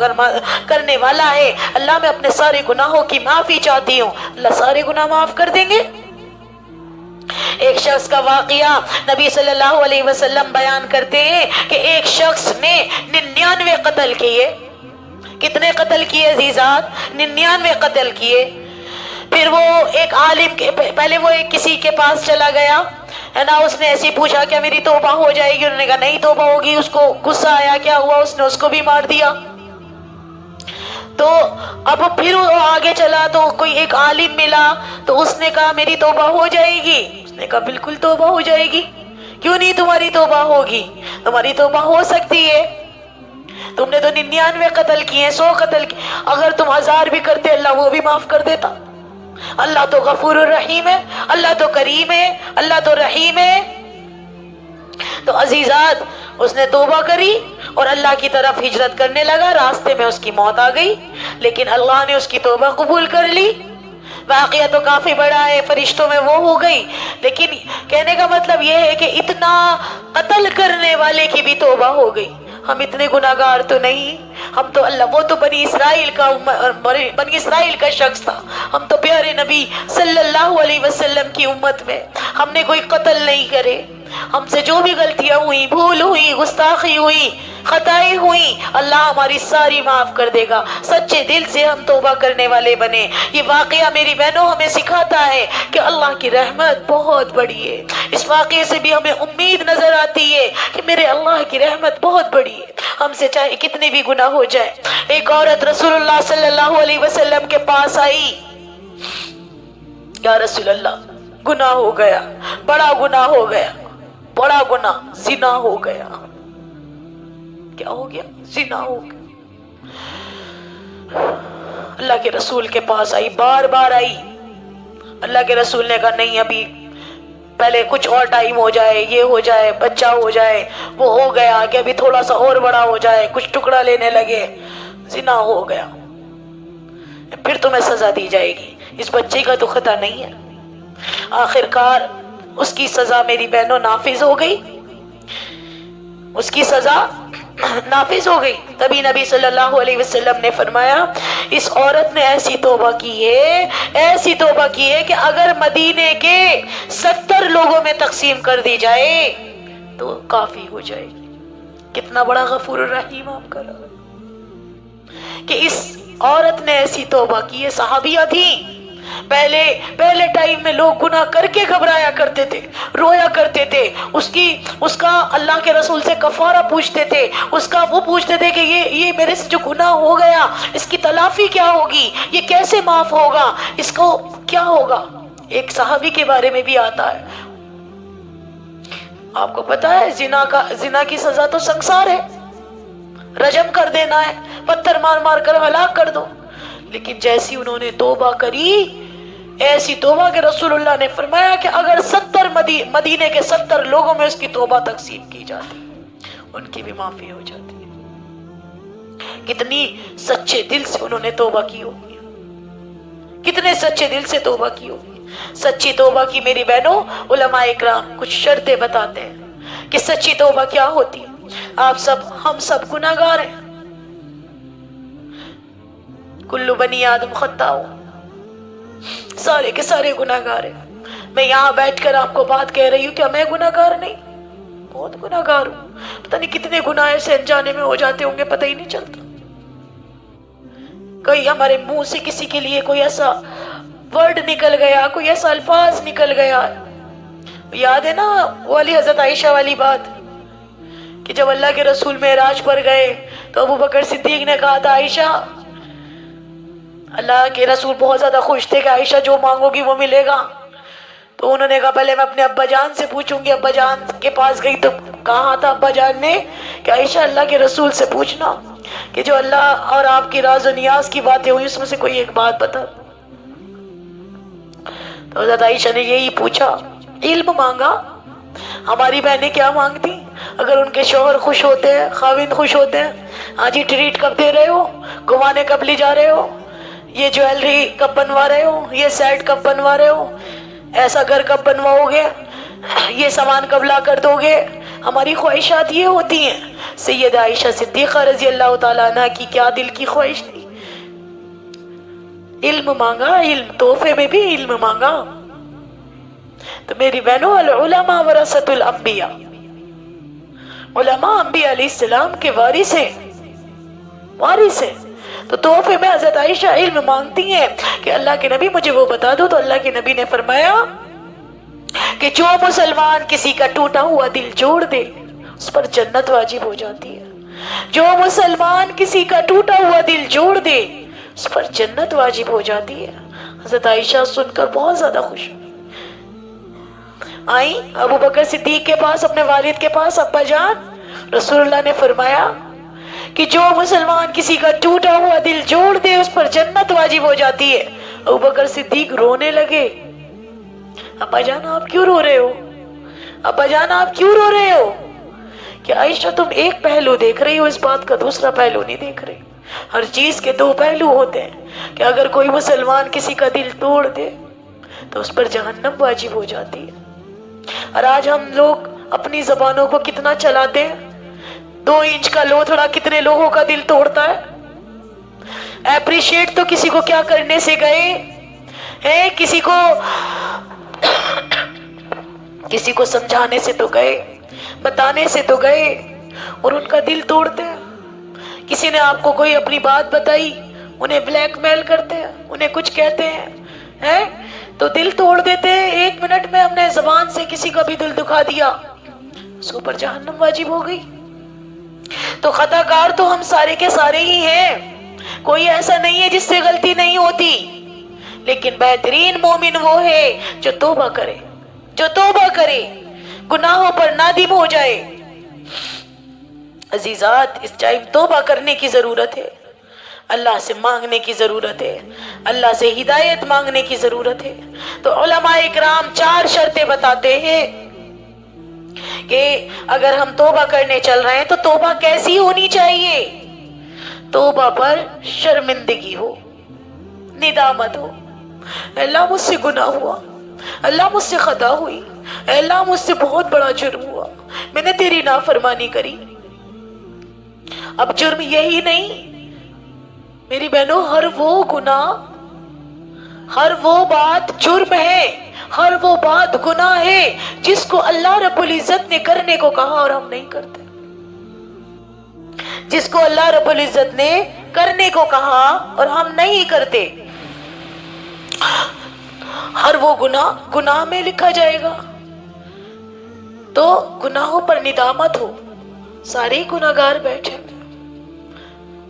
Speaker 1: کرنے والا ہے، اللہ میں اپنے سارے گناہوں کی معافی چاہتی ہوں، اللہ سارے گناہ معاف کر دیں گے۔ ایک شخص کا واقعہ نبی صلی اللہ علیہ وسلم بیان کرتے ہیں کہ ایک شخص نے 99 قتل کیے۔ کتنے قتل کیے عزیزات؟ 99 قتل کیے۔ پھر وہ ایک عالم کے پہلے وہ ایک کسی کے پاس چلا گیا ہے نا، اس نے ایسے پوچھا کیا میری توبہ ہو جائے گی؟ انہوں نے کہا نہیں توبہ ہوگی۔ اس کو غصہ آیا، کیا ہوا؟ اس نے اس کو بھی مار دیا۔ تو اب پھر وہ آگے چلا تو کوئی ایک عالم ملا تو اس نے کہا میری توبہ ہو جائے گی؟ اس نے کہا بالکل توبہ ہو جائے گی، کیوں نہیں تمہاری توبہ ہوگی؟ تمہاری توبہ ہو سکتی ہے، تم نے تو 99 قتل کیے، 100 قتل کیے، اگر تم 1000 بھی کرتے اللہ وہ بھی معاف کر دیتا۔ اللہ تو غفور الرحیم ہے، اللہ تو کریم ہے، اللہ تو رحیم ہے۔ تو عزیزات اس نے توبہ کری اور اللہ کی طرف ہجرت کرنے لگا، راستے میں اس کی موت آ گئی، لیکن اللہ نے اس کی توبہ قبول کر لی۔ واقعہ تو کافی بڑا ہے، فرشتوں میں وہ ہو گئی، لیکن کہنے کا مطلب یہ ہے کہ اتنا قتل کرنے والے کی بھی توبہ ہو گئی۔ ہم اتنے گناہگار تو نہیں، ہم تو اللہ، وہ تو بنی اسرائیل کا شخص تھا، ہم تو پیارے نبی صلی اللہ علیہ وسلم کی امت میں، ہم نے کوئی قتل نہیں کرے، ہم سے جو بھی غلطیاں ہوئی، بھول ہوئی، گستاخی ہوئی، خطائیں ہوئی، اللہ ہماری ساری معاف کر دے گا۔ سچے دل سے ہم توبہ کرنے والے بنے۔ یہ واقعہ میری بہنوں ہمیں سکھاتا ہے کہ اللہ کی رحمت بہت بڑی ہے۔ اس واقعے سے بھی ہمیں امید نظر آتی ہے کہ میرے اللہ کی رحمت بہت بڑی ہے، ہم سے چاہے کتنے بھی گناہ ہو جائے۔ ایک عورت رسول اللہ صلی اللہ علیہ وسلم کے پاس آئی، یا رسول اللہ گناہ ہو گیا، بڑا گناہ ہو گیا، بڑا گناہ، زنا ہو گیا۔ کیا ہو گیا؟ زنا ہو گیا۔ اللہ کے رسول کے پاس آئی، بار بار آئی۔ اللہ کے رسول نے کہا نہیں، ابھی پہلے کچھ اور ٹائم ہو جائے، یہ ہو جائے، بچہ ہو جائے، وہ ہو گیا کہ ابھی تھوڑا سا اور بڑا ہو جائے، کچھ ٹکڑا لینے لگے، زنا ہو گیا، پھر تمہیں سزا دی جائے گی، اس بچے کا تو خطا نہیں ہے۔ آخر کار اس کی سزا میری بہنوں نافذ ہو گئی، اس کی سزا نافذ ہو گئی۔ تبھی نبی صلی اللہ علیہ وسلم نے فرمایا اس عورت نے ایسی توبہ کی ہے، ایسی توبہ کی ہے کہ اگر مدینے کے 70 لوگوں میں تقسیم کر دی جائے تو کافی ہو جائے گی۔ کتنا بڑا غفور الرحیم آپ کا رب کہ اس عورت نے ایسی توبہ کی ہے۔ صحابیہ تھیں، پہلے ٹائم میں لوگ گناہ کر کے گھبرایا کرتے تھے، رویا کرتے تھے، اس کا اللہ کے رسول سے کفارہ پوچھتے تھے، وہ پوچھتے تھے کہ یہ میرے سے جو گناہ ہو گیا اس کی تلافی کیا ہوگی، یہ کیسے معاف ہوگا، اس کو کیا ہوگا۔ ایک صحابی کے بارے میں بھی آتا ہے، آپ کو پتا ہے زنا کی سزا تو سنگسار ہے، رجم کر دینا ہے، پتھر مار مار کر ہلاک کر دو، لیکن جیسی انہوں نے توبہ کری، ایسی توبہ کہ رسول اللہ نے فرمایا کہ اگر 70 مدینے کے 70 لوگوں میں اس کی توبہ تقسیم کی جاتی ان کی بھی معافی ہو جاتی۔ کتنی سچے دل سے انہوں نے توبہ کی ہوگی، کتنے سچے دل سے توبہ کی ہوگی۔ سچی توبہ کی میری بہنوں علماء اکرام کچھ شرطیں بتاتے ہیں کہ سچی توبہ کیا ہوتی ہے۔ ہم سب گناہگار ہیں، کلو بنی آدم خطاؤ، سارے کے سارے گناہگار ہیں۔ میں یہاں بیٹھ کر آپ کو بات کہہ رہی ہوں کہ میں گناہگار نہیں، بہت گناہگار ہوں، پتہ نہیں کتنے گناہ ایسے انجانے میں ہو جاتے ہوں گے، پتہ ہی نہیں چلتا۔ کوئی ہمارے منہ سے کسی کے لیے کوئی ایسا ورڈ نکل گیا، کوئی ایسا الفاظ نکل گیا، یاد ہے نا وہ والی حضرت عائشہ والی بات کہ جب اللہ کے رسول معراج پر گئے تو ابو بکر صدیق نے کہا تھا عائشہ اللہ کے رسول بہت زیادہ خوش تھے کہ عائشہ جو مانگو گی وہ ملے گا. تو انہوں نے کہا پہلے میں اپنے ابا جان سے پوچھوں گی. ابا جان کے پاس گئی تو کہا تھا ابا جان نے کہ عائشہ اللہ کے رسول سے پوچھنا کہ جو اللہ اور آپ کی راز و نیاز کی باتیں ہوئی اس میں سے کوئی ایک بات بتا. تو حضرت عائشہ نے یہی پوچھا, علم مانگا. ہماری بہنیں کیا مانگتی؟ اگر ان کے شوہر خوش ہوتے ہیں, خاوند خوش ہوتے ہیں, ہاں جی ٹریٹ کب دے رہے ہو, گھمانے کب لے جا رہے ہو, یہ جویلری کب بنوا رہے ہو, یہ سیٹ کب بنوا رہے ہو, ایسا گھر کب بنواؤ گے, یہ سامان کب لا کر دو گے. ہماری خواہشات یہ ہوتی ہیں. سیدہ عائشہ صدیقہ رضی اللہ تعالیٰ عنہ کی کیا دل کی خواہش تھی, علم مانگا, علم تحفے میں بھی علم مانگا. تو میری بہنوں, العلماء ورثۃ الانبیاء, علماء انبیاء علیہ السلام کے وارث ہیں, وارث ہیں. تو تحفے میں حضرت عائشہ علم مانگتی ہیں کہ اللہ کے نبی مجھے وہ بتا دو. تو اللہ کے نبی نے فرمایا کہ جو مسلمان کسی کا ٹوٹا ہوا دل جوڑ دے اس پر جنت واجب ہو جاتی ہے. جو مسلمان کسی کا ٹوٹا ہوا دل جوڑ دے اس پر جنت واجب ہو جاتی ہے. حضرت عائشہ سن کر بہت زیادہ خوش آئی ابو بکر صدیق کے پاس, اپنے والد کے پاس. ابا جان, رسول اللہ نے فرمایا کہ جو مسلمان کسی کا ٹوٹا ہوا دل جوڑ دے اس پر جنت واجب ہو جاتی ہے. ابو بکر صدیق رونے لگے. ابا جان آپ کیوں رو رہے ہو, ابا جان آپ کیوں رو رہے ہو؟ کہ عائشہ تم ایک پہلو دیکھ رہی ہو, اس بات کا دوسرا پہلو نہیں دیکھ رہی. ہر چیز کے دو پہلو ہوتے ہیں کہ اگر کوئی مسلمان کسی کا دل توڑ دے تو اس پر جہنم واجب ہو جاتی ہے. اور آج ہم لوگ اپنی زبانوں کو کتنا چلاتے ہیں. 2 انچ کا لوتھڑا کتنے لوگوں کا دل توڑتا ہے. اپریشیٹ تو کسی کو کیا کرنے سے گئے ہیں, کسی کو سمجھانے سے تو گئے, بتانے سے تو گئے, اور ان کا دل توڑتے ہیں. کسی نے آپ کو کوئی اپنی بات بتائی, انہیں بلیک میل کرتے ہیں, انہیں کچھ کہتے ہیں تو دل توڑ دیتے ہیں. 1 منٹ میں ہم نے زبان سے کسی کا بھی دل دکھا دیا, اس کے اوپر جہنم واجب ہو گئی. تو خطا کار تو ہم سارے کے سارے ہی ہیں, کوئی ایسا نہیں ہے جس سے غلطی نہیں ہوتی. لیکن بہترین مومن وہ ہے جو توبہ کرے, جو توبہ کرے, گناہوں پر نادم ہو جائے. عزیزات, اس ٹائم توبہ کرنے کی ضرورت ہے, اللہ سے مانگنے کی ضرورت ہے, اللہ سے ہدایت مانگنے کی ضرورت ہے. تو علماء اکرام 4 شرطیں بتاتے ہیں کہ اگر ہم توبہ کرنے چل رہے ہیں تو توبہ کیسی ہونی چاہیے. توبہ پر شرمندگی ہو, ندامت ہو, اللہ مجھ سے گناہ ہوا, اللہ مجھ سے خطا ہوئی, اللہ مجھ سے بہت بڑا جرم ہوا, میں نے تیری نافرمانی کری. اب جرم یہی نہیں میری بہنوں, ہر وہ گناہ, ہر وہ بات جرم ہے, ہر وہ بات گناہ ہے جس کو اللہ رب العزت نے کرنے کو کہا اور ہم نہیں کرتے. جس کو اللہ رب العزت نے کرنے کو کہا اور ہم نہیں کرتے, ہر وہ گناہ میں لکھا جائے گا. تو گناہوں پر ندامت ہو. سارے ہی گناہگار بیٹھے,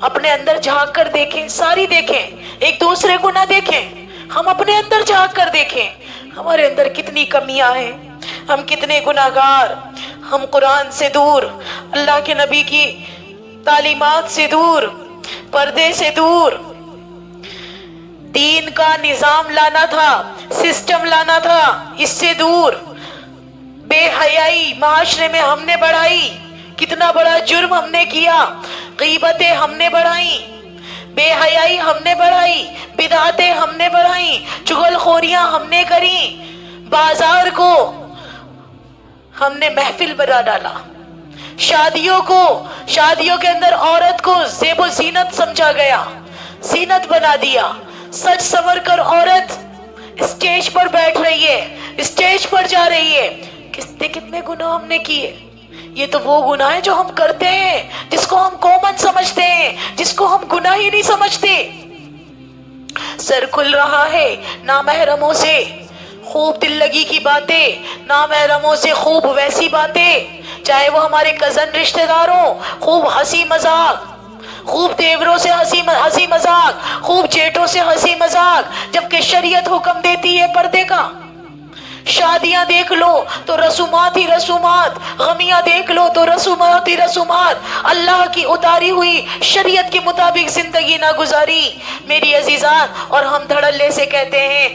Speaker 1: اپنے اندر جھانک کر دیکھیں, ساری دیکھیں, ایک دوسرے کو نہ دیکھیں, ہم اپنے اندر جھانک کر دیکھیں ہمارے اندر کتنی کمیاں ہیں, ہم کتنے گناہگار, ہم قرآن سے دور, اللہ کے نبی کی تعلیمات سے دور, پردے سے دور. دین کا نظام لانا تھا, سسٹم لانا تھا, اس سے دور. بے حیائی معاشرے میں ہم نے بڑھائی, کتنا بڑا جرم ہم نے کیا. غیبتیں ہم نے بڑھائی, بے حیائی ہم نے بڑھائی, بدعتیں ہم نے بڑھائی, چغل خوریاں ہم نے کری, بازار کو ہم نے محفل بنا ڈالا, شادیوں کے اندر عورت کو زیب و زینت سمجھا گیا, زینت بنا دیا. سج سنور کر عورت اسٹیج پر بیٹھ رہی ہے, اسٹیج پر جا رہی ہے. کتنے گناہ ہم نے کیے. یہ تو وہ گناہ ہے جو ہم کرتے ہیں, جس کو ہم کامن سمجھتے ہیں, جس کو ہم گناہ ہی نہیں سمجھتے. سر کھل رہا ہے نامحرموں سے, خوب دل لگی کی باتیں, نامحرموں سے خوب ویسی باتیں, چاہے وہ ہمارے کزن رشتہ دار ہوں, خوب ہنسی مذاق, خوب دیوروں سے ہنسی مذاق، خوب جیٹوں سے ہنسی مذاق، جبکہ شریعت حکم دیتی ہے پردے کا۔ شادیاں دیکھ لو تو رسومات ہی رسومات، غمیاں دیکھ لو تو رسومات ہی رسومات، اللہ کی اتاری ہوئی شریعت کے مطابق زندگی نہ گزاری میری عزیزان۔ اور ہم دھڑلے سے کہتے ہیں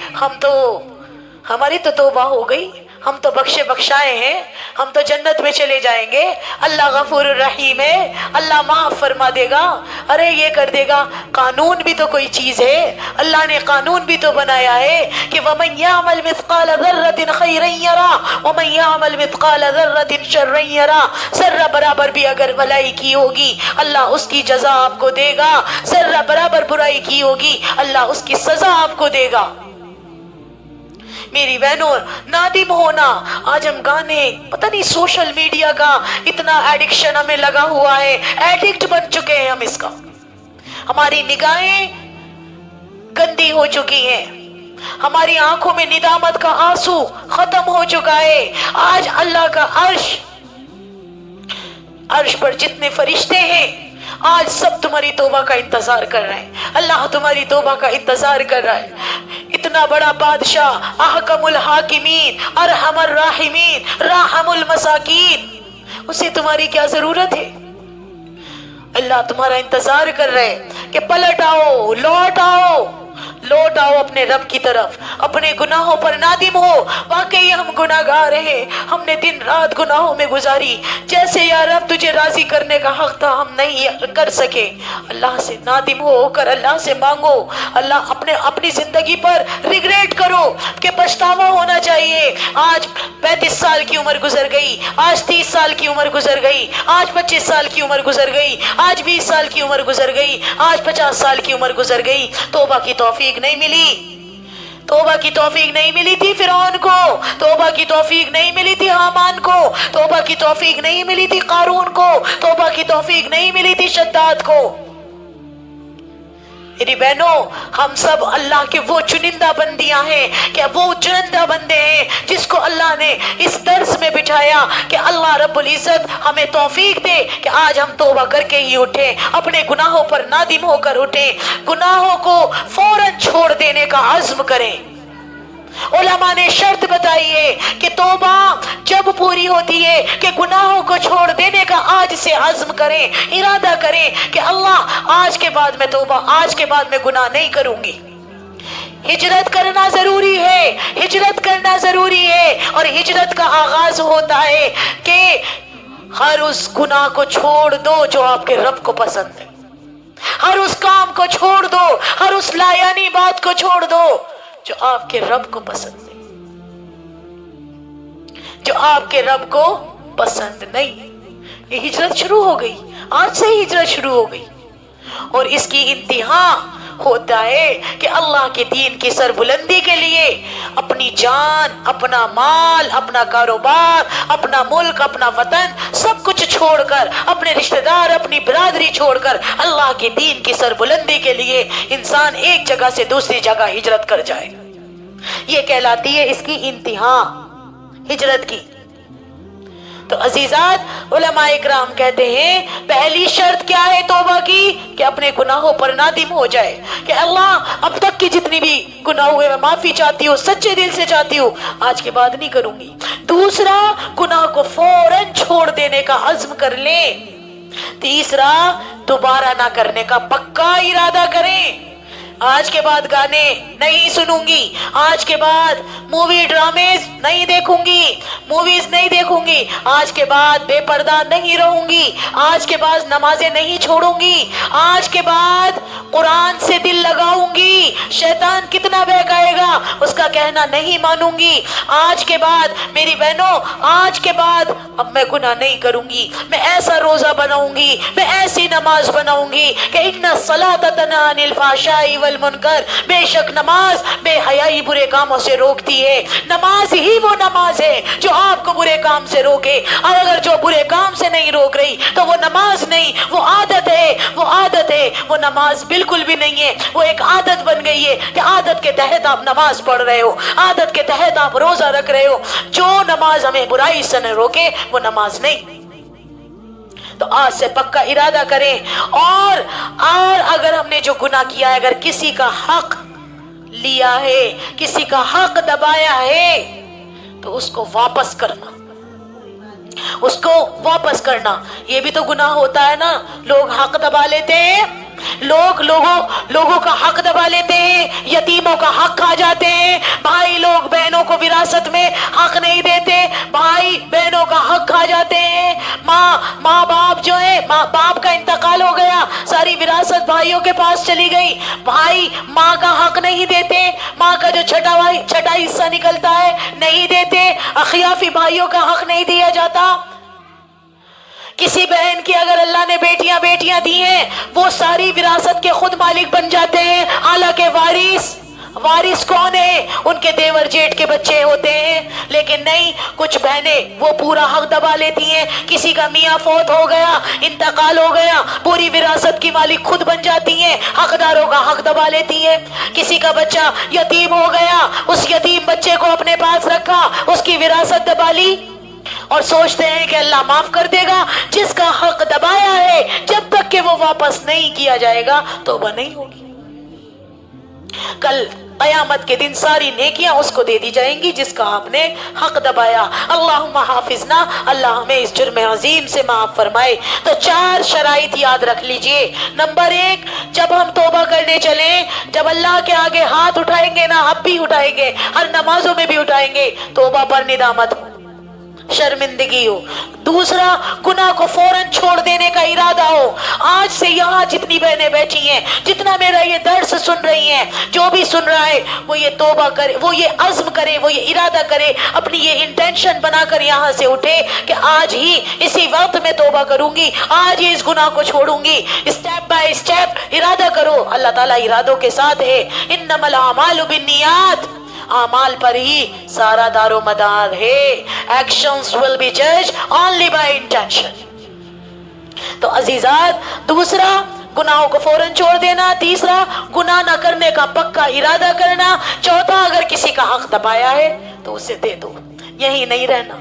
Speaker 1: ہماری تو توبہ ہو گئی، ہم تو بخشے بخشائے ہیں، ہم تو جنت میں چلے جائیں گے، اللہ غفور الرحیم ہے، اللہ معاف فرما دے گا۔ ارے یہ کر دے گا، قانون بھی تو کوئی چیز ہے، اللہ نے قانون بھی تو بنایا ہے کہ وَمَن يَعْمَلْ مِثْقَالَ ذَرَّةٍ خَيْرًا يَرَهُ وَمَن يَعْمَلْ مِثْقَالَ ذَرَّةٍ شَرًّا يَرَهُ۔ ذرہ برابر بھی اگر بھلائی کی ہوگی اللہ اس کی جزا آپ کو دے گا، ذرہ برابر برائی کی ہوگی اللہ اس کی سزا آپ کو دے گا۔ میری بہنوں، نادم ہونا، آج ہم گانے، پتہ نہیں سوشل میڈیا کا اتنا ایڈکشن ہمیں لگا ہوا ہے، ایڈکٹ بن چکے ہیں ہم اس کا، ہماری نگاہیں گندی ہو چکی ہیں، ہماری آنکھوں میں ندامت کا آنسو ختم ہو چکا ہے۔ آج اللہ کا عرش پر جتنے فرشتے ہیں آج سب تمہاری توبہ کا انتظار کر رہے ہیں، اللہ تمہاری توبہ کا انتظار کر رہا ہے۔ اتنا بڑا بادشاہ، احکم الحاکمین، ارحم الراحمین، راحم المساکین، اسے تمہاری کیا ضرورت ہے؟ اللہ تمہارا انتظار کر رہے ہیں کہ پلٹ آؤ، لوٹ آؤ اپنے رب کی طرف، اپنے گناہوں پر نادم ہو۔ واقعی ہم گناہگار ہیں، ہم نے دن رات گناہوں میں گزاری، جیسے یا رب تجھے راضی کرنے کا حق تھا ہم نہیں کر سکے۔ اللہ سے نادم ہو کر اللہ سے مانگو، اللہ اپنی زندگی پر ریگریٹ کرو کہ پچھتاوا ہونا چاہیے۔ آج 35 سال کی عمر گزر گئی، آج 30 سال کی عمر گزر گئی، آج 25 سال کی عمر گزر گئی، آج 20 سال کی عمر گزر گئی، آج 50 سال کی عمر گزر گئی، توبہ کی توفیق نہیں ملی۔ توبہ کی توفیق نہیں ملی تھی فرعون کو، توبہ کی توفیق نہیں ملی تھی حامان کو، توبہ کی توفیق نہیں ملی تھی قارون کو، توبہ کی توفیق نہیں ملی تھی شداد کو۔ میری بہنوں، ہم سب اللہ کے وہ چنندہ بندیاں ہیں کہ وہ چنندہ بندے ہیں جس کو اللہ نے اس درس میں بٹھایا کہ اللہ رب العزت ہمیں توفیق دے کہ آج ہم توبہ کر کے ہی اٹھیں، اپنے گناہوں پر نادم ہو کر اٹھیں، گناہوں کو فوراً چھوڑ دینے کا عزم کریں۔ علماء نے شرط بتائی ہے کہ توبہ جب پوری ہوتی ہے کہ گناہوں کو چھوڑ دینے کا آج سے عزم کریں، ارادہ کریں کہ اللہ آج کے بعد میں توبہ، آج کے بعد میں گناہ نہیں کروں گی۔ ہجرت کرنا ضروری ہے، ہجرت کرنا ضروری ہے، اور ہجرت کا آغاز ہوتا ہے کہ ہر اس گناہ کو چھوڑ دو جو آپ کے رب کو پسند ہے، ہر اس کام کو چھوڑ دو، ہر اس لایانی بات کو چھوڑ دو جو آپ کے رب کو پسند نہیں، جو آپ کے رب کو پسند نہیں۔ یہ ہجرت شروع ہو گئی، آج سے ہی ہجرت شروع ہو گئی، اور اس کی انتہا ہوتا ہے کہ اللہ کے دین کی سربلندی کے لیے اپنی جان، اپنا مال، اپنا کاروبار، اپنا ملک، اپنا وطن، سب کچھ چھوڑ کر، اپنے رشتہ دار، اپنی برادری چھوڑ کر اللہ کے دین کی سربلندی کے لیے انسان ایک جگہ سے دوسری جگہ ہجرت کر جائے، یہ کہلاتی ہے اس کی انتہا، ہجرت کی۔ تو عزیزات، علماء اکرام کہتے ہیں پہلی شرط کیا ہے توبہ کی؟ کہ اپنے گناہوں پر نادم ہو جائے کہ اللہ اب تک کی جتنی بھی گناہ ہوئے میں معافی چاہتی ہوں، سچے دل سے چاہتی ہوں، آج کے بعد نہیں کروں گی۔ دوسرا، گناہ کو فوراً چھوڑ دینے کا عزم کر لیں۔ تیسرا، دوبارہ نہ کرنے کا پکا ارادہ کریں۔ آج کے بعد گانے نہیں سنوں گی، آج کے بعد مووی ڈرامز نہیں دیکھوں گی، موویز نہیں دیکھوں گی، آج کے بعد بے پردہ نہیں رہوں گی، آج کے بعد نمازیں نہیں چھوڑوں گی، آج کے بعد قرآن سے دل لگاؤں گی، شیطان کتنا بہکائے گا اس کا کہنا نہیں مانوں گی، آج کے بعد میری بہنوں، آج کے بعد اب میں گناہ نہیں کروں گی، میں ایسا روزہ بناؤں گی، میں ایسی نماز بناؤں گی کہ ان الصلاۃ تنہی عن الفحشاء والمنکر، بے شک نماز بے حیائی برے کاموں سے روکتی ہے۔ نماز ہی وہ نماز ہے جو آپ کو برے کام سے روکے، اور اگر جو برے کام سے نہیں روک رہی تو وہ نماز نہیں، وہ عادت ہے، وہ عادت ہے، وہ نماز بالکل بھی نہیں ہے، وہ ایک عادت بن گئی ہے کہ عادت کے تحت آپ نماز پڑھ رہے ہو، عادت کے تحت آپ روزہ رکھ رہے ہو۔ جو نماز ہمیں برائی سے نہ روکے وہ نماز نہیں۔ تو آج سے پکا ارادہ کریں. اور اگر ہم نے جو گناہ کیا ہے، اگر کسی کا حق لیا ہے، کسی کا حق دبایا ہے، تو اس کو واپس کرنا، اس کو واپس کرنا. یہ بھی تو گناہ ہوتا ہے نا. لوگ حق دبا لیتے ہیں، لوگوں کا حق دبا لیتے ہیں، یتیموں کا حق کھا جاتے ہیں. بھائی لوگ بہنوں کو وراثت میں حق نہیں دیتے، بھائی بہنوں کا حق کھا جاتے ہیں. ماں باپ جو ہے، ماں باپ کا انتقال ہو گیا، ساری وراثت بھائیوں کے پاس چلی گئی. بھائی ماں کا حق نہیں دیتے، ماں کا جو چھٹا حصہ نکلتا ہے نہیں دیتے. اخیافی بھائیوں کا حق نہیں دیا جاتا. کسی بہن کی اگر اللہ نے بیٹیاں دی ہیں، وہ ساری وراثت کے خود مالک بن جاتے ہیں، حالانکہ وارث کون ہے؟ ان کے دیور جیٹھ کے بچے ہوتے ہیں. لیکن نہیں، کچھ بہنیں وہ پورا حق دبا لیتی ہیں. کسی کا میاں فوت ہو گیا، انتقال ہو گیا، پوری وراثت کی مالک خود بن جاتی ہیں، حقداروں کا حق دبا لیتی ہیں. کسی کا بچہ یتیم ہو گیا، اس یتیم بچے کو اپنے پاس رکھا، اس کی وراثت دبا لی، اور سوچتے ہیں کہ اللہ معاف کر دے گا. جس کا حق دبایا ہے، جب تک کہ وہ واپس نہیں کیا جائے گا توبہ نہیں ہوگی. کل قیامت کے دن ساری نیکیاں اس کو دے دی جائیں گی جس کا آپ نے حق دبایا. اللہم حافظنا، اللہ ہمیں اس جرم عظیم سے معاف فرمائے. تو 4 شرائط یاد رکھ لیجئے. نمبر 1، جب ہم توبہ کرنے چلیں، جب اللہ کے آگے ہاتھ اٹھائیں گے نا، اب بھی اٹھائیں گے، ہر نمازوں میں بھی اٹھائیں گے، توبہ پر ندامت ہو، شرمندگی ہو. دوسرا، گناہ کو فوراً چھوڑ دینے کا ارادہ ہو. آج سے یہاں جتنی بہنیں بیٹھی ہیں، جتنا میرا یہ درس سن رہی ہیں، جو بھی سن رہا ہے، وہ یہ توبہ کرے، وہ یہ عزم کرے، وہ یہ ارادہ کرے، اپنی یہ انٹینشن بنا کر یہاں سے اٹھے کہ آج ہی اسی وقت میں توبہ کروں گی، آج ہی اس گناہ کو چھوڑوں گی. اسٹیپ بائی اسٹیپ ارادہ کرو. اللہ تعالیٰ ارادوں کے ساتھ ہے. انما الاعمال بالنیات، اعمال پر ہی سارا دار و مدار ہے. Actions will be judged only by intention. تو عزیزات، دوسرا گناہوں کو فوراً چھوڑ دینا. تیسرا، گناہ نہ کرنے کا پکا ارادہ کرنا. چوتھا، اگر کسی کا حق دبایا ہے تو اسے دے دو. یہی نہیں رہنا،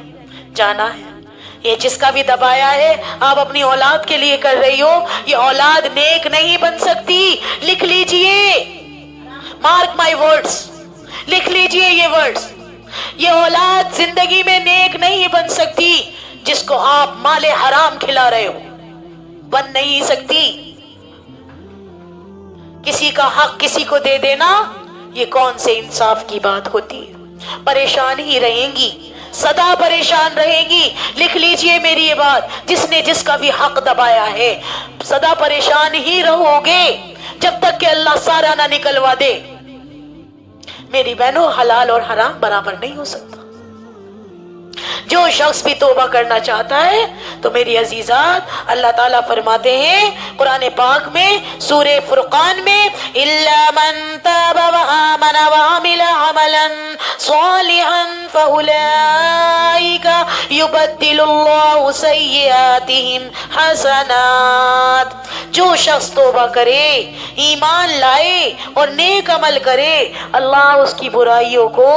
Speaker 1: جانا ہے. یہ جس کا بھی دبایا ہے، آپ اپنی اولاد کے لیے کر رہی ہو، یہ اولاد نیک نہیں بن سکتی. لکھ لیجئے، مارک مائی ورڈز، لکھ لیجئے یہ ورڈز. یہ اولاد زندگی میں نیک نہیں بن سکتی. جس کو آپ مال حرام کھلا رہے ہو، بن نہیں سکتی. کسی کا حق کسی کو دے دینا، یہ کون سے انصاف کی بات ہوتی ہے؟ پریشان ہی رہیں گی، سدا پریشان رہیں گی. لکھ لیجئے میری یہ بات، جس کا بھی حق دبایا ہے، سدا پریشان ہی رہو گے جب تک کہ اللہ سارا نہ نکلوا دے. میری بہنوں، حلال اور حرام برابر نہیں ہو سکتا. جو شخص بھی توبہ کرنا چاہتا ہے تو میری عزیزات، اللہ تعالیٰ فرماتے ہیں قرآن پاک میں سورہ فرقان میں، إِلَّا مَن تَابَ وَآمَنَ وَعَمِلَ عَمَلًا صَالِحًا فَأُولَئِكَ يُبَدِّلُ اللَّهُ سَيِّئَاتِهِمْ حَسَنَاتٍ. جو شخص توبہ کرے، ایمان لائے اور نیک عمل کرے، اللہ اس کی برائیوں کو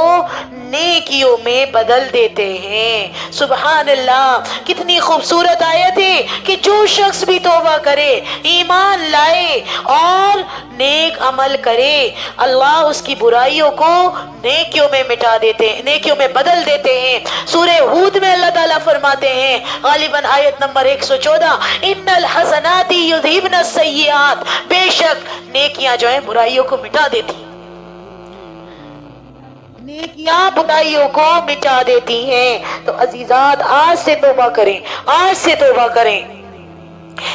Speaker 1: نیکیوں میں بدل دیتے ہیں. سبحان اللہ، کتنی خوبصورت آیت ہے کہ جو شخص بھی توبہ کرے، ایمان لائے اور نیک عمل کرے، اللہ اس کی برائیوں کو نیکیوں میں مٹا دیتے ہیں، نیکیوں میں بدل دیتے ہیں. سورہ ہود میں اللہ تعالیٰ فرماتے ہیں، غالباً آیت نمبر 114، ان الحسنات یذہبن السیئات، بے شک نیکیاں جو ہیں برائیوں کو مٹا دیتی ہیں. نیکیاں برائیوں کو مٹا دیتی ہیں. تو عزیزات، آج سے توبہ کریں، آج سے توبہ کریں.